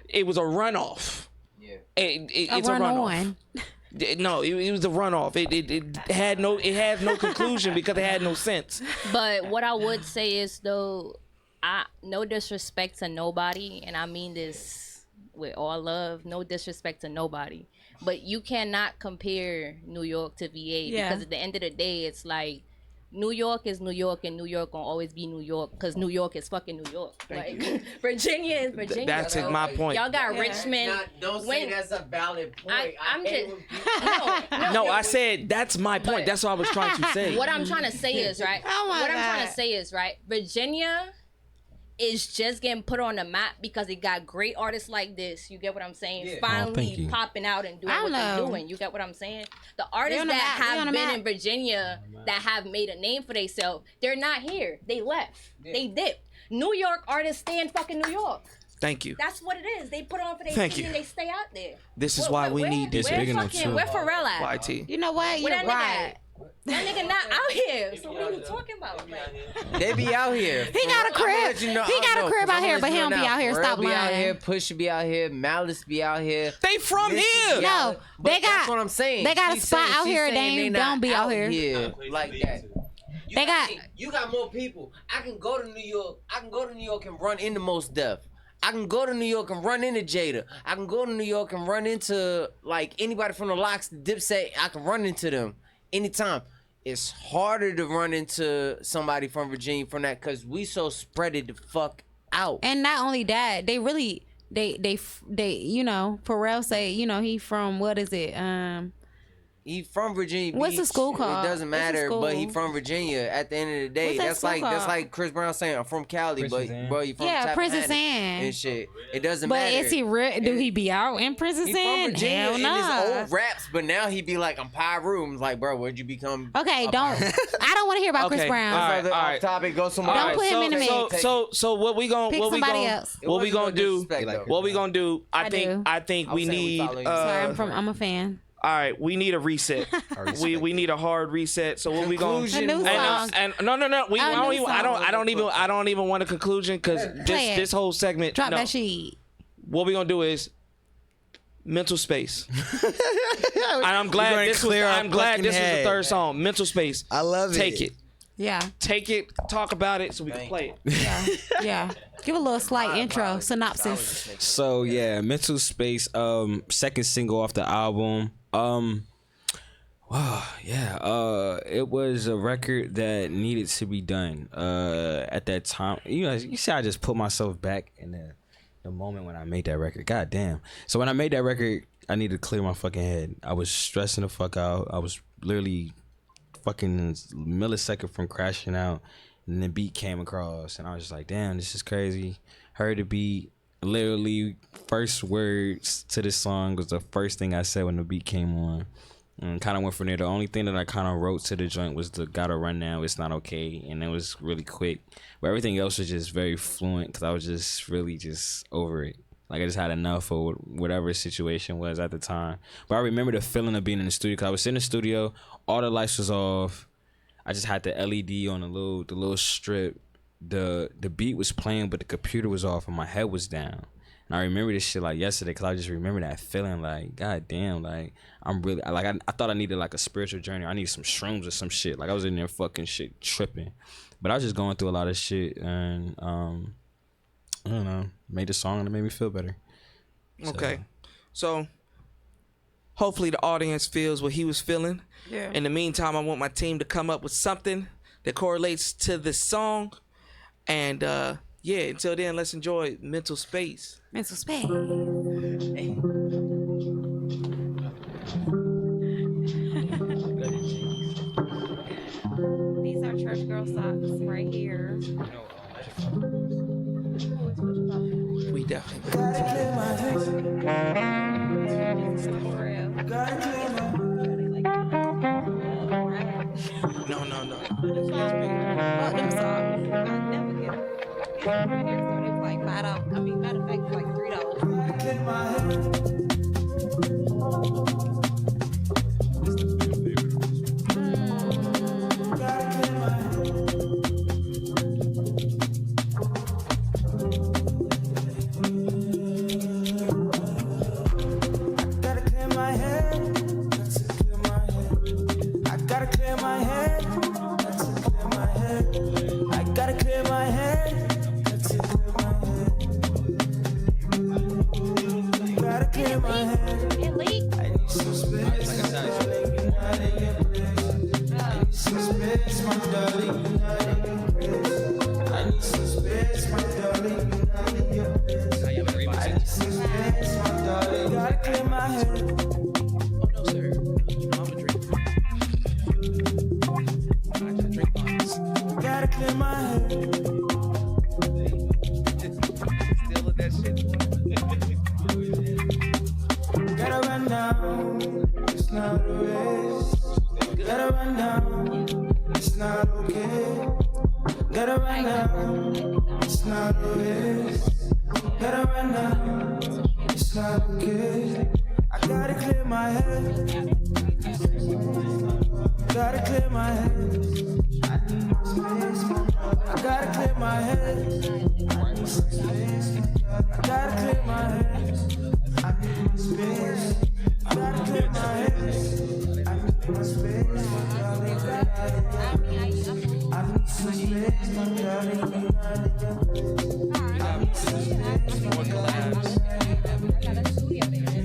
It was a runoff. Yeah. It's a runoff. No, it was a runoff. It had no conclusion because it had no sense. But what I would say is though, no disrespect to nobody, and I mean this with all love, no disrespect to nobody. But you cannot compare New York to VA because at the end of the day, it's like New York is New York, and New York gonna always be New York because New York is fucking New York. Virginia is Virginia. That's bro. my point. Y'all got Richmond. Don't say that's a valid point. I'm hate just when No, I said that's my point. That's what I was trying to say. What I'm trying to say is right. Oh my what I'm God. trying to say is right. Virginia is just getting put on the map because it got great artists like this. You get what I'm saying? thank Finally you. popping out and doing I what they're know. doing. You get what I'm saying? The artists on the that map. They on have the been map. in Virginia that have made a name for themselves, they're not here. They left. They dipped. New York artists stay in fucking New York. Thank you. That's what it is. They put on for their Thank city you. and they stay out there. This is why we need this. It's big enough, too. Where Pharrell at? YT. You know what? Where You're that nigga right. at? That nigga not out here. So what are you talking about? they be out here. He got a crib. He got a crib out here, but he don't be out here. Stop Pharrell be out here. lying. Pusha be out here. Malice be out here. They from This here. is No, out- but they got- That's what I'm saying. they got a She's spot saying- out she's here, saying they not don't be out here. like that. They got- You got more people. I can go to New York. I can go to New York and run into Most Def. I can go to New York and run into Jada. I can go to New York and run into like anybody from the Locks, the Dipset. I can run into them anytime. It's harder to run into somebody from Virginia from that because we so spreaded the fuck out. And not only that, they really they you know, Pharrell say, you know, he from what is it? He from Virginia Beach. What's the school called? It doesn't matter, but he from Virginia. At the end of the day, that's like Chris Brown saying, "I'm from Cali," but bro, you from Princess Tappahannock Anne and shit. It doesn't but matter. But is he do he be out in Princess He Anne? from Virginia Hell in nah. his old raps, but now he be like, "I'm Pyro." Like, bro, where'd you become? Okay, don't. I don't want to hear about Chris Brown. All right. Topic. Go somewhere. Don't put him in the mix. So what we gonna Pick what we somebody gonna else. what we gonna do? What we gonna do? I think we need. Sorry, I'm a fan. All right, we need a reset. We need a hard reset. So what we gonna? A new song. And no. I don't even want a conclusion because this whole segment. Drop that shit. What we gonna do is mental space. And I'm glad this was the third song. Mental space. I love it. Take it. Yeah. Take it. Talk about it so we can play it. Yeah. Give a little slight intro synopsis. So yeah, Mental Space. Second single off the album. It was a record that needed to be done at that time. You know, you see, I just put myself back in the moment when I made that record. God damn. So when I made that record, I needed to clear my fucking head. I was stressing the fuck out. I was literally fucking millisecond from crashing out, and the beat came across, and I was just like, damn, this is crazy. Heard the beat. Literally, first words to this song was the first thing I said when the beat came on. And kind of went from there. The only thing that I kind of wrote to the joint was the "Gotta Run Now, It's Not Okay," and it was really quick. But everything else was just very fluent because I was just really just over it. Like I just had enough of whatever situation was at the time. But I remember the feeling of being in the studio because I was in the studio, all the lights was off. I just had the LED on the little strip. The beat was playing, but the computer was off and my head was down. And I remember this shit like yesterday because I just remember that feeling like, God damn, like I'm really like I thought I needed like a spiritual journey. I needed some shrooms or some shit. Like I was in there fucking shit tripping. But I was just going through a lot of shit and I don't know, made a song and it made me feel better. Okay. So hopefully the audience feels what he was feeling. Yeah. In the meantime, I want my team to come up with something that correlates to this song. And until then, let's enjoy Mental Space. Mental Space. These are church girl socks right here. We definitely. No. Fuck them socks. I never get them. Right here, so it's like $5. I mean, matter of fact, it's like $3.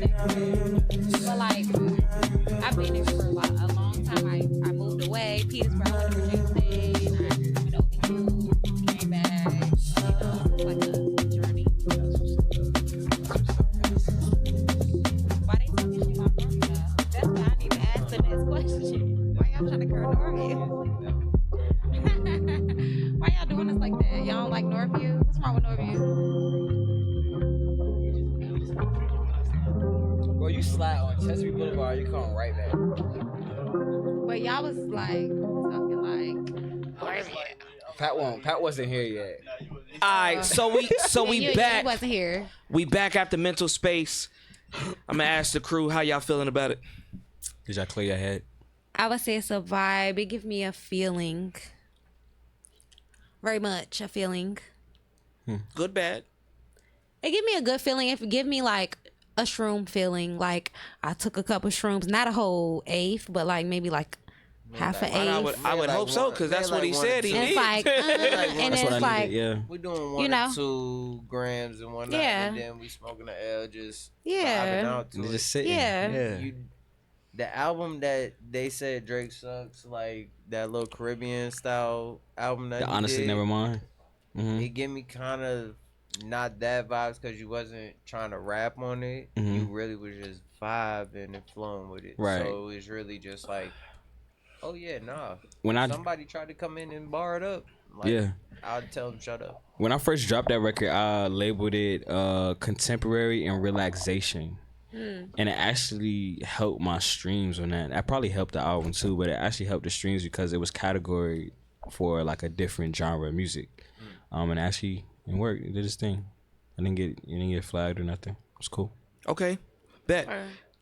But like, I've been there for like a long time. I moved away, Petersburg, Virginia State, and I went ODU, came back. It's like a journey. Why they talking shit about Northview? That's why I need to ask the next question. Why y'all trying to curve Northview? Why y'all doing us like that? Y'all don't like Northview? What's wrong with Northview? Bro, you slide on Chesapeake Boulevard, you come right back. But y'all was like talking like Pat wasn't here yet. All right, so we you back. wasn't here. We back after mental space. I'm gonna ask the crew how y'all feeling about it. Did y'all clear your head? I would say it's a vibe. It gives me a feeling. Very much a feeling. Good, bad. It give me a good feeling. If it give me like a shroom feeling, like I took a couple shrooms, not a whole eighth, but like maybe like half an eighth. I would hope so, because that's what he said he And needs. it's like, and That's what it's I like, needed, yeah. We doing 1 You know. or 2 grams and whatnot, Yeah. and then we smoking the L, just Yeah. vibing out to And it. just sitting. Yeah. The album that they said Drake sucks, like that little Caribbean style album that The he Honestly did, Never Mind. it gave me kind of not that vibes because you wasn't trying to rap on it. Mhm. You really was just vibing and flowing with it. Right. So it was really just like, oh yeah, nah. When I Somebody tried to come in and bar it up. Like, Yeah. I'd tell them shut up. when I first dropped that record, I labeled it contemporary and relaxation. And it actually helped my streams on that. That probably helped the album too, but it actually helped the streams because it was category for like a different genre of music. And actually it worked. It did its thing. I didn't get flagged or nothing. It was cool. Okay, bet.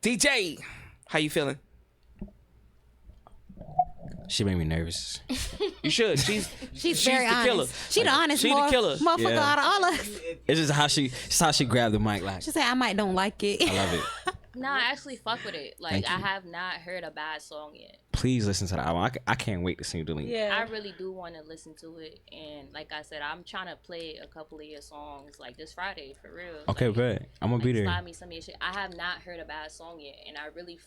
DJ, how you feeling? She made me nervous. You should. She's very the honest. killer. She the honest She the killer. motherfucker Yeah. out of all of us. It's just how she grabbed the mic like. She said, I might don't like it. I love it. Nah, I actually fuck with it. Like, Thank I you. have not heard a bad song yet. Please listen to the album. I can't wait to see you delete. I really do want to listen to it. And like I said, I'm trying to play a couple of your songs like this Friday, for real. Okay, like, bet. I'm gonna be there. Slide me some of your shit. I have not heard a bad song yet. And I really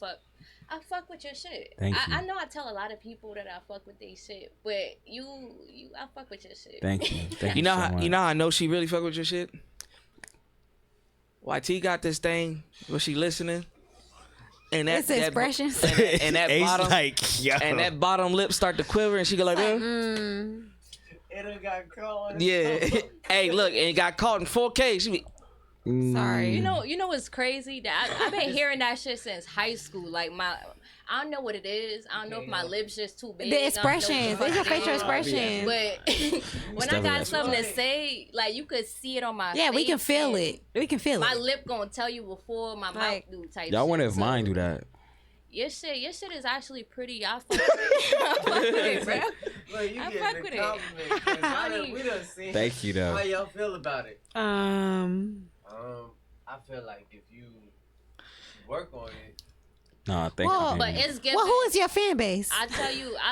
I fuck with your shit. Thank I you. know I tell a lot of people that I fuck with their shit, but I fuck with your shit. Thank you. Thank You you know so how much. you know how I know she really fuck with your shit? YT got this thing where she listening. And It's expressions. and that Ace bottom like, yo. and that bottom lip start to quiver and she go like that. It got caught. Yeah. Hey, look, and it got caught in 4K. She be Sorry. You know what's crazy? That I've been hearing that shit since high school. Like I don't know what it is. I don't know if my lips just too big. The expressions. It's your facial expressions. But when I got something to say, like you could see it on my face. Yeah, we can feel it. We can feel My it. lip gonna tell you before my mouth do type. Y'all wonder shit. if mine do that. Your shit is actually pretty. I fuck with it. I fuck with it, bro. Look, you I getting fuck the with it. compliment, 'cause Honey. we done seen. Thank you, though. How y'all feel about it? I feel like if you work on it. Nah, thank Well, you. But baby. it's given. Well, who is your fan base? I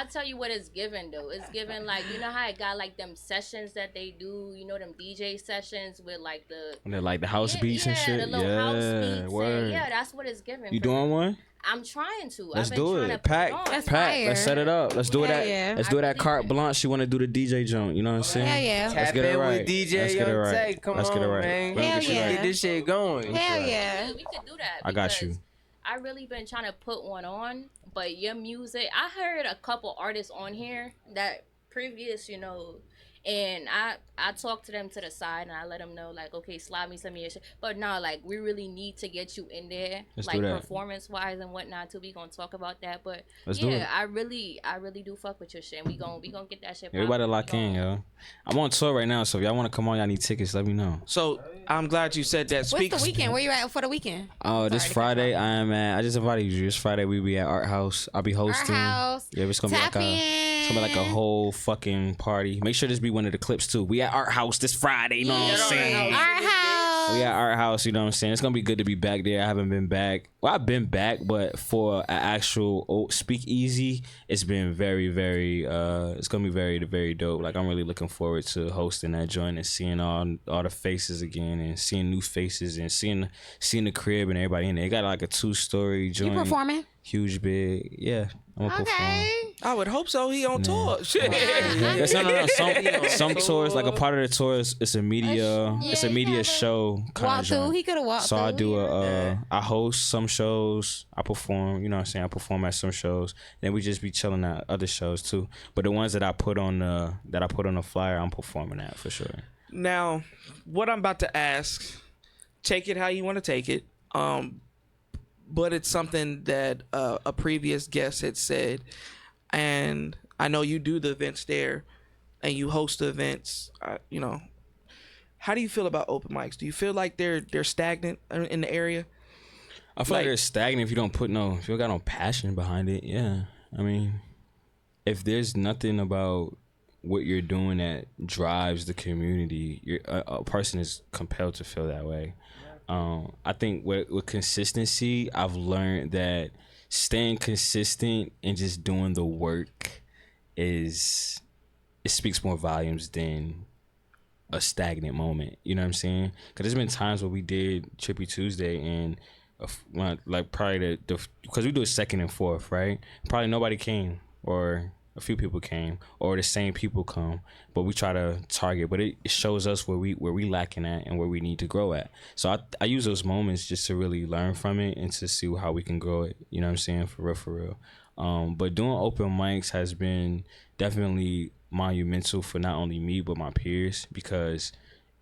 tell you what it's given though. It's given like, you know how it got like them sessions that they do, you know, them DJ sessions with like the And they're like the house beats and shit. the little house Yeah, beats. word. And, yeah, that's what it's given. You for doing me. one? I'm trying to. Let's I've been do trying it. to Pack, put it on. That's pack. fire. Let's set it up. Let's do it Hell at. yeah. Let's do it I at carte really- blanche. She want to do the DJ joint. You know what I'm saying? Hell yeah. Let's Tap get it in right. with DJ Let's get it Young right. Tay. Come Let's on, get it right. man. Let's Hell get you yeah. right. Get this shit going. Hell yeah. We could do that. I got because you. I really been trying to put one on, but your music, I heard a couple artists on here that previous, you know, and I talked to them to the side and I let them know like, okay, slide me some of your shit. But no, like we really need to get you in there, Let's like do that. performance wise and whatnot too. We gonna talk about that, but Let's do it. yeah, I really do fuck with your shit. And we gonna get that shit. Everybody poppin'. lock in, yo. I'm on tour right now, so if y'all want to come on, y'all need tickets. Let me know. So I'm glad you said that. What's the weekend? Where you at for the weekend? Oh, this Sorry to cut Friday you off. I am at. I just invited you. This Friday we be at Art House. I'll be hosting. House. Yeah, it's gonna be Tap like it's gonna be like a in. whole fucking party. Make sure this be one of the clips too. We at Art House this Friday. You know what I'm saying? Our house. We at Art House, you know what I'm saying? It's gonna be good to be back there. I haven't been back. Well, I've been back, but for an actual speakeasy, it's been very, very it's gonna be very, very dope. Like, I'm really looking forward to hosting that joint and seeing all the faces again, and seeing new faces, and seeing the crib and everybody in there. They got like a 2-story joint. You performing? Huge, big. Yeah, I'm gonna perform. I would hope so. He on tour. Shit. Yes, no. Some tours, like a part of the tours, it's a media, show kind of joint. He could have walked So through. I do I host some shows. I perform. You know what I'm saying? I perform at some shows. Then we just be chilling at other shows too. But the ones that I put on the flyer, I'm performing at for sure. Now, what I'm about to ask, take it how you want to take it. But it's something that a previous guest had said, and I know you do the events there, and you host the events. You know, how do you feel about open mics? Do you feel like they're stagnant in the area? I feel like they're stagnant if you don't got no passion behind it. Yeah, I mean, if there's nothing about what you're doing that drives the community, a person is compelled to feel that way. I think with consistency, I've learned that staying consistent and just doing the work it speaks more volumes than a stagnant moment. You know what I'm saying? Because there's been times where we did Trippy Tuesday and like probably because we do a second and fourth, right? Probably nobody came, or a few people came, or the same people come, but we try to target. But it shows us where we lacking at and where we need to grow at. So I use those moments just to really learn from it and to see how we can grow it. You know what I'm saying? For real. But doing open mics has been definitely monumental for not only me but my peers, because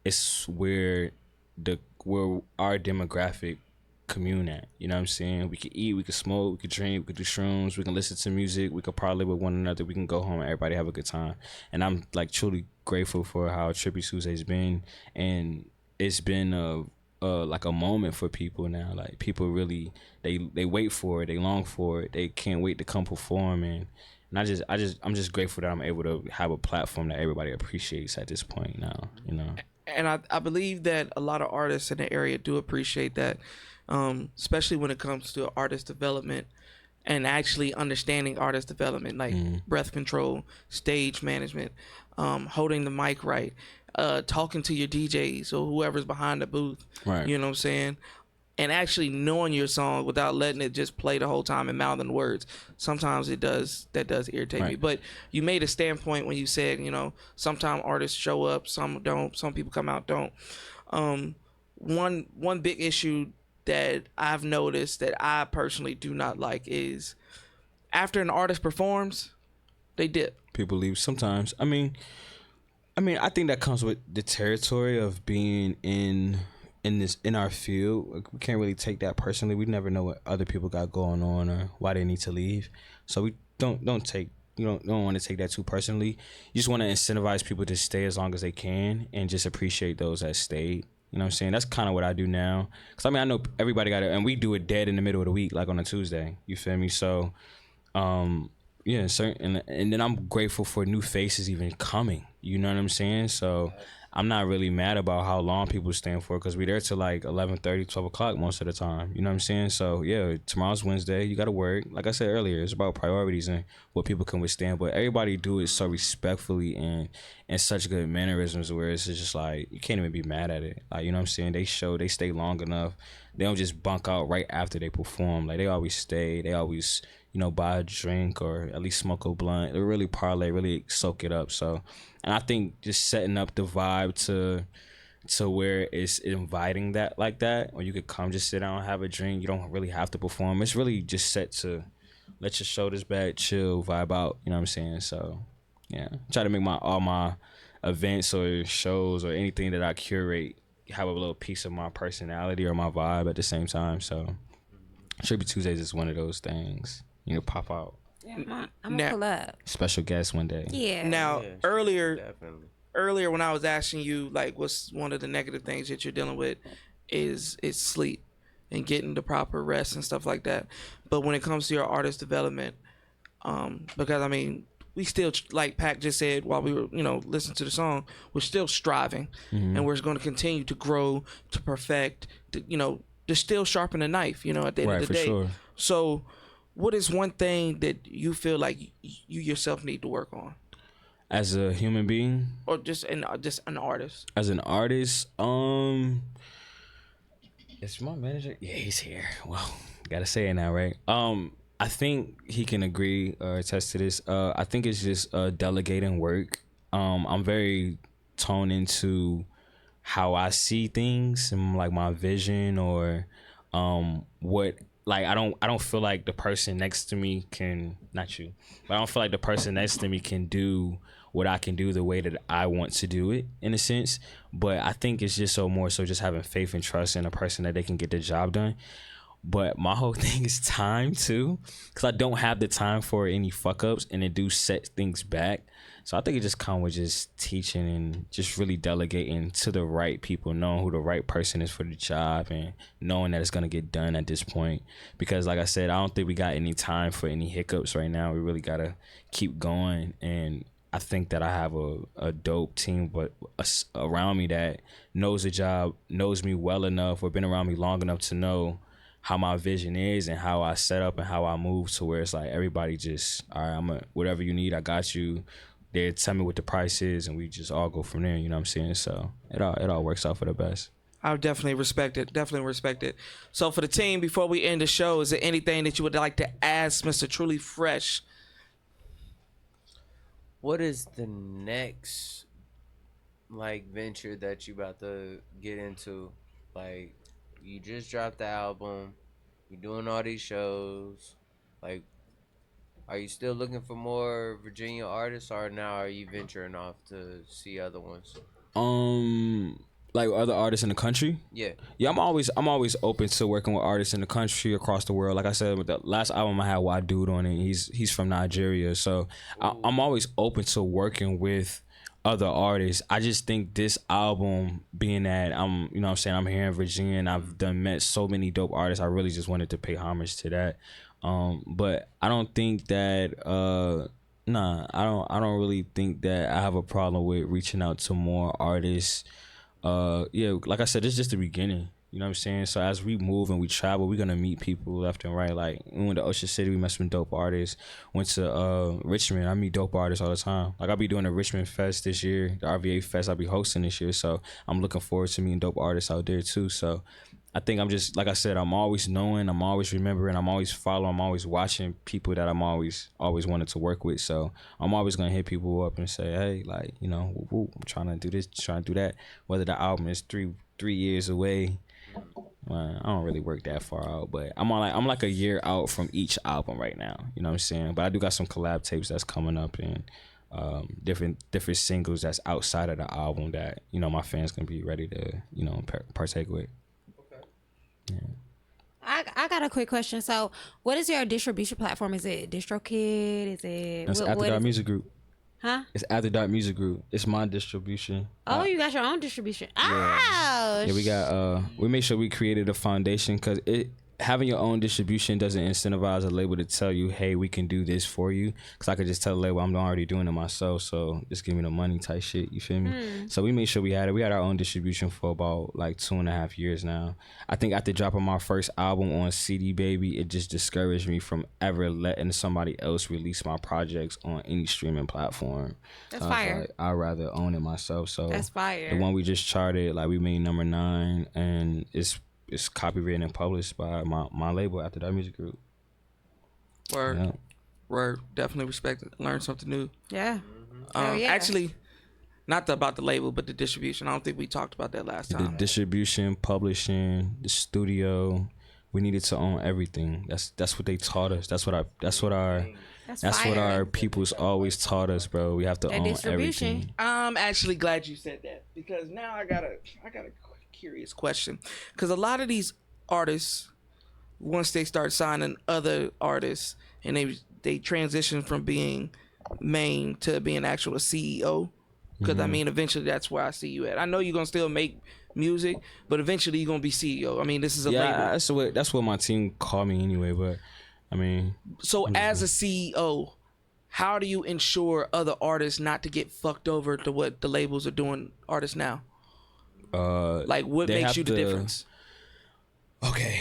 it's where our demographic commune at. You know what I'm saying? We could eat, we could smoke, we could drink, we could do shrooms, we can listen to music, we could parlay with one another, we can go home and everybody have a good time. And I'm like truly grateful for how Trippy Tuesday's been, and it's been like a moment for people now. Like, people really they wait for it, they long for it, they can't wait to come perform, and I'm just grateful that I'm able to have a platform that everybody appreciates at this point now, you know. And I believe that a lot of artists in the area do appreciate that. Especially when it comes to artist development and actually understanding artist development, like breath control, stage management, holding the mic right, talking to your DJs or whoever's behind the booth, right. You know what I'm saying? And actually knowing your song without letting it just play the whole time and mouthing words. Sometimes that does irritate me. But you made a standpoint when you said, you know, sometimes artists show up, some don't, some people come out, don't. One big issue that I've noticed that I personally do not like is after an artist performs, they dip. People leave sometimes. I mean, I think that comes with the territory of being in our field. We can't really take that personally. We never know what other people got going on or why they need to leave. So we don't want to take that too personally. You just want to incentivize people to stay as long as they can and just appreciate those that stayed. You know what I'm saying? That's kind of what I do now. Because, I mean, I know everybody got it. And we do it dead in the middle of the week, like on a Tuesday. You feel me? So, yeah. And then I'm grateful for new faces even coming. You know what I'm saying? So, I'm not really mad about how long people staying for, because we're there till like 11:30, 12 o'clock most of the time. You know what I'm saying? So, yeah, tomorrow's Wednesday. You got to work. Like I said earlier, it's about priorities and what people can withstand. But everybody do it so respectfully and such good mannerisms where it's just like, you can't even be mad at it. Like, you know what I'm saying? They stay long enough. They don't just bunk out right after they perform. Like, they always stay. They always, you know, buy a drink or at least smoke a blunt. They really parlay, really soak it up. So, and I think just setting up the vibe to where it's inviting that, like that, or you could come just sit down and have a drink. You don't really have to perform. It's really just set to let your shoulders back, chill, vibe out. You know what I'm saying? So, yeah, try to make all my events or shows or anything that I curate have a little piece of my personality or my vibe at the same time. So, Trippy Tuesdays is one of those things. You know, pop out. Yeah, I'm gonna pull up. Special guest one day. Yeah. Now, Yeah, earlier when I was asking you, like, what's one of the negative things that you're dealing with is sleep and getting the proper rest and stuff like that. But when it comes to your artist development, because I mean, we still, like Pac just said while we were, listening to the song, we're still striving, and we're going to continue to grow, to perfect, to still sharpen the knife, at the end of the day. Sure. So, what is one thing that you feel like you yourself need to work on? As a human being? Or just an artist? As an artist, is my manager? Yeah, he's here. Well, gotta say it now, right? I think he can agree or attest to this. I think it's just delegating work. I'm very toned into how I see things and like my vision or what. Like I don't feel like the person next to me can, not you, but I don't feel like the person next to me can do what I can do the way that I want to do it, in a sense. But I think it's just more so just having faith and trust in a person that they can get the job done. But my whole thing is time too, because I don't have the time for any fuck ups, and it do set things back. So I think it just comes with just teaching and just really delegating to the right people, knowing who the right person is for the job, and knowing that it's gonna get done at this point. Because like I said, I don't think we got any time for any hiccups right now. We really gotta keep going, and I think that I have a dope team, but around me that knows the job, knows me well enough, or been around me long enough to know how my vision is and how I set up and how I move, to where it's like everybody just, all right, whatever you need, I got you. They tell me what the price is, and we just all go from there. You know what I'm saying? So it all works out for the best. I definitely respect it. Definitely respect it. So for the team, before we end the show, is there anything that you would like to ask Mr. True.Lee.Fresh? What is the next venture that you about to get into? Like, you just dropped the album, you're doing all these shows. Like, are you still looking for more Virginia artists, or now are you venturing off to see other ones? Like other artists in the country? Yeah. Yeah, I'm always open to working with artists in the country, across the world. Like I said, with the last album I had Why Dude on it, he's from Nigeria. So I'm always open to working with other artists. I just think this album, being that I'm here in Virginia and I've met so many dope artists, I really just wanted to pay homage to that. But I don't think that I don't really think that I have a problem with reaching out to more artists. Like I said, it's just the beginning. You know what I'm saying? So as we move and we travel, we're gonna meet people left and right. Like we went to Ocean City, we met some dope artists. Went to Richmond, I meet dope artists all the time. Like I'll be doing the Richmond Fest this year, the RVA Fest I'll be hosting this year. So I'm looking forward to meeting dope artists out there too. So I think I'm just, like I said, I'm always knowing, I'm always remembering, I'm always following, I'm always watching people that I'm always wanted to work with. So I'm always gonna hit people up and say, hey, like, I'm trying to do this, trying to do that. Whether the album is three years away, I don't really work that far out, but I'm like a year out from each album right now. You know what I'm saying? But I do got some collab tapes that's coming up, and different singles that's outside of the album that my fans can be ready to partake with. Yeah. I got a quick question. So, what is your distribution platform? Is it DistroKid? Is it? That's After Dark Music Group. Huh? It's After Dark Music Group. It's my distribution. Oh, you got your own distribution. Oh. Yeah, we got. We made sure we created a foundation, because having your own distribution doesn't incentivize a label to tell you, hey, we can do this for you. Because I could just tell the label I'm already doing it myself, so just give me the money type shit. You feel me? So we made sure we had it. We had our own distribution for about like 2.5 years now. I think after dropping my first album on CD Baby, it just discouraged me from ever letting somebody else release my projects on any streaming platform. That's fire. Like, I'd rather own it myself. So that's fire. The one we just charted, like we made number 9, and it's copywritten and published by my label, After That Music Group. Word. Yeah. Word. Definitely respect it. Learn something new. Yeah. Yeah. Actually, not about the label, but the distribution. I don't think we talked about that last time. The distribution, publishing, the studio. We needed to own everything. That's what they taught us. That's what our people's always taught us, bro. We have to own everything. I'm actually glad you said that, because now I got a curious question, because a lot of these artists, once they start signing other artists and they transition from being main to being actual CEO, because I mean, eventually that's where I see you at. I know you're gonna still make music, but eventually you're gonna be CEO. I mean, this is a label. That's what my team called me anyway. But I mean, so as a CEO, how do you ensure other artists not to get fucked over to what the labels are doing artists now? Like, what makes you the difference? Okay,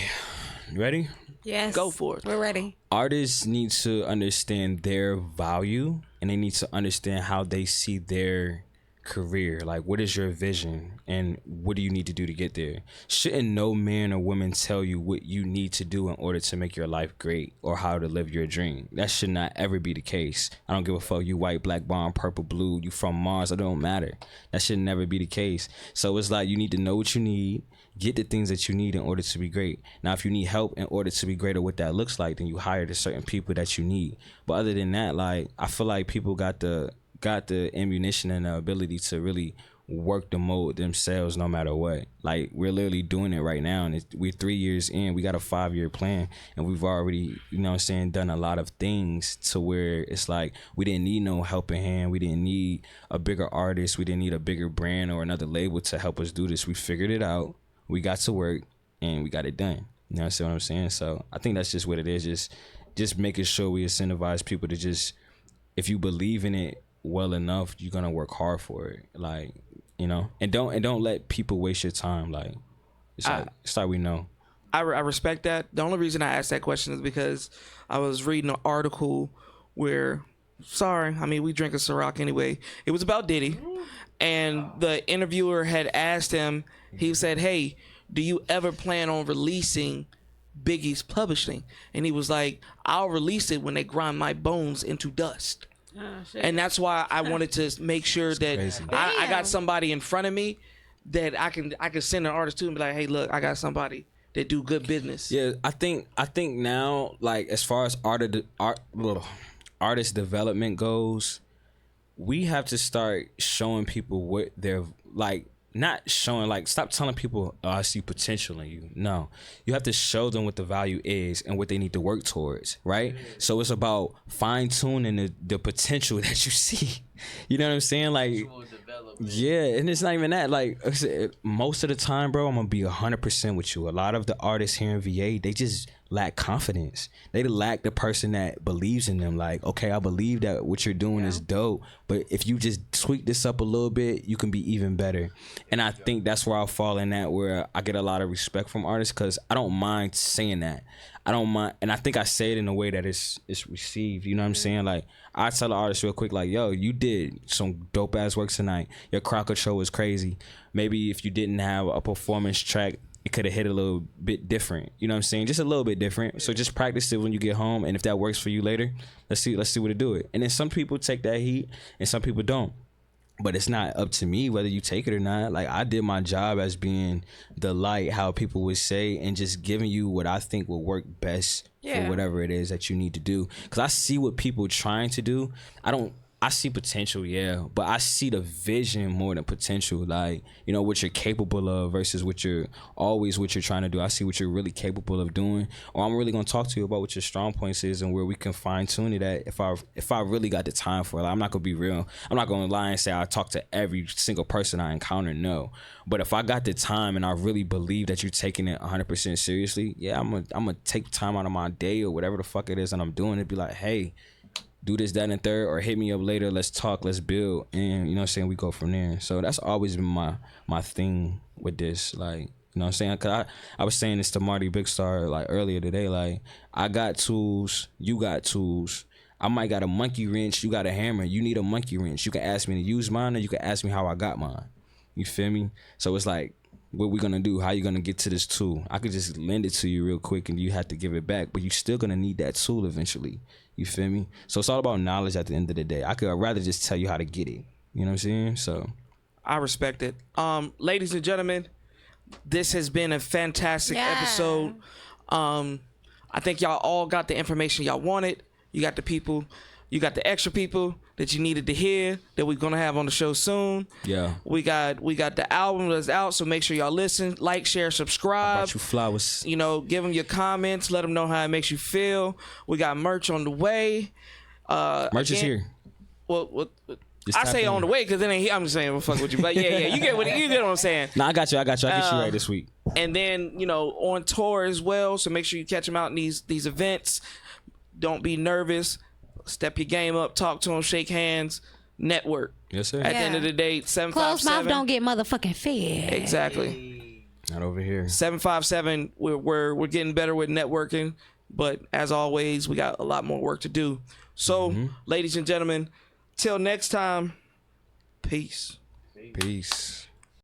ready? Yes. Go for it. We're ready. Artists need to understand their value, and they need to understand how they see their career. Like, what is your vision, and what do you need to do to get there? Shouldn't no man or woman tell you what you need to do in order to make your life great or how to live your dream. That should not ever be the case. I don't give a fuck, you white, black, brown, purple, blue, you from Mars, it don't matter. That should never be the case. So it's like, you need to know what you need, get the things that you need in order to be great. Now, if you need help in order to be great or what that looks like, then you hire the certain people that you need. But other than that, like, I feel like people got the ammunition and the ability to really work the mode themselves no matter what. Like, we're literally doing it right now, and we're 3 years in, we got a 5-year plan, and we've already, you know what I'm saying, done a lot of things to where it's like, we didn't need no helping hand, we didn't need a bigger artist, we didn't need a bigger brand or another label to help us do this. We figured it out, we got to work, and we got it done. You know what I'm saying? So I think that's just what it is, just making sure we incentivize people to just, if you believe in it well enough, you're gonna work hard for it, like, you know, and don't let people waste your time. Like, it's like we know. I respect that. The only reason I asked that question is because I was reading an article where, we drink a Ciroc anyway. It was about Diddy, and the interviewer had asked him. He said, "Hey, do you ever plan on releasing Biggie's publishing?" And he was like, "I'll release it when they grind my bones into dust." And that's why I wanted to make sure that I got somebody in front of me that I can send an artist to and be like, "Hey, look, I got somebody that do good business." Yeah, I think now, like, as far as artist development goes, we have to start showing people what they're like. Not showing, like, stop telling people, "Oh, I see potential in you." No, you have to show them what the value is and what they need to work towards, right? So it's about fine-tuning the potential that you see. You know what I'm saying? Like, yeah, and it's not even that. Like, I said, most of the time, bro, I'm gonna be 100% with you. A lot of the artists here in VA, they just lack confidence. They lack the person that believes in them. Like, okay, I believe that what you're doing is dope, but if you just tweak this up a little bit, you can be even better. And I think that's where I fall in that, where I get a lot of respect from artists, because I don't mind saying that. I don't mind, and I think I say it in a way that it's received. You know what I'm saying? Like, I tell the artist real quick, like, "Yo, you did some dope ass work tonight. Your crowd control was crazy. Maybe if you didn't have a performance track, it could have hit a little bit different." You know what I'm saying? Just a little bit different. So just practice it when you get home, and if that works for you later, let's see what to do it. And then some people take that heat, and some people don't. But it's not up to me whether you take it or not. Like, I did my job as being the light, how people would say, and just giving you what I think will work best for whatever it is that you need to do. Because I see what people trying to do. I see potential, yeah, but I see the vision more than potential. Like, you know, what you're capable of versus what you're trying to do. I see what you're really capable of doing, or I'm really gonna talk to you about what your strong points is and where we can fine tune it at. If I really got the time for it, like, I'm not gonna be real. I'm not gonna lie and say I talk to every single person I encounter. No, but if I got the time and I really believe that you're taking it 100% seriously, yeah, I'm gonna take time out of my day or whatever the fuck it is that I'm doing and be like, "Hey, do this, that, and third," or "Hit me up later, let's talk, let's build," and you know what I'm saying, we go from there. So that's always been my thing with this, like, you know what I'm saying, because I was saying this to Marty Big Star, like, earlier today, like, I got tools, you got tools. I might got a monkey wrench, you got a hammer. You need a monkey wrench, you can ask me to use mine, or you can ask me how I got mine. You feel me? So it's like, what we gonna do? How you gonna get to this tool? I could just lend it to you real quick and you have to give it back, but you still gonna need that tool eventually. You feel me? So it's all about knowledge at the end of the day. I'd rather just tell you how to get it. You know what I'm saying? So I respect it. Ladies and gentlemen, this has been a fantastic episode. I think y'all all got the information y'all wanted. You got the people, you got the extra people that you needed to hear that we're gonna have on the show soon. Yeah. We got the album that's out, so make sure y'all listen, like, share, subscribe. I bought you flowers. You know, give them your comments, let them know how it makes you feel. We got merch on the way. Merch is here. Well, I say on the way because then I'm just saying, well, fuck with you, but yeah, you get what I'm saying. Nah, I got you. I get you right this week. And then, you know, on tour as well, so make sure you catch them out in these events. Don't be nervous. Step your game up. Talk to them. Shake hands. Network. Yes, sir. At the end of the day, 757. Closed mouth don't get motherfucking fed. Exactly. Not over here. 757. We're getting better with networking, but as always, we got a lot more work to do. So, ladies and gentlemen, till next time, peace. Peace.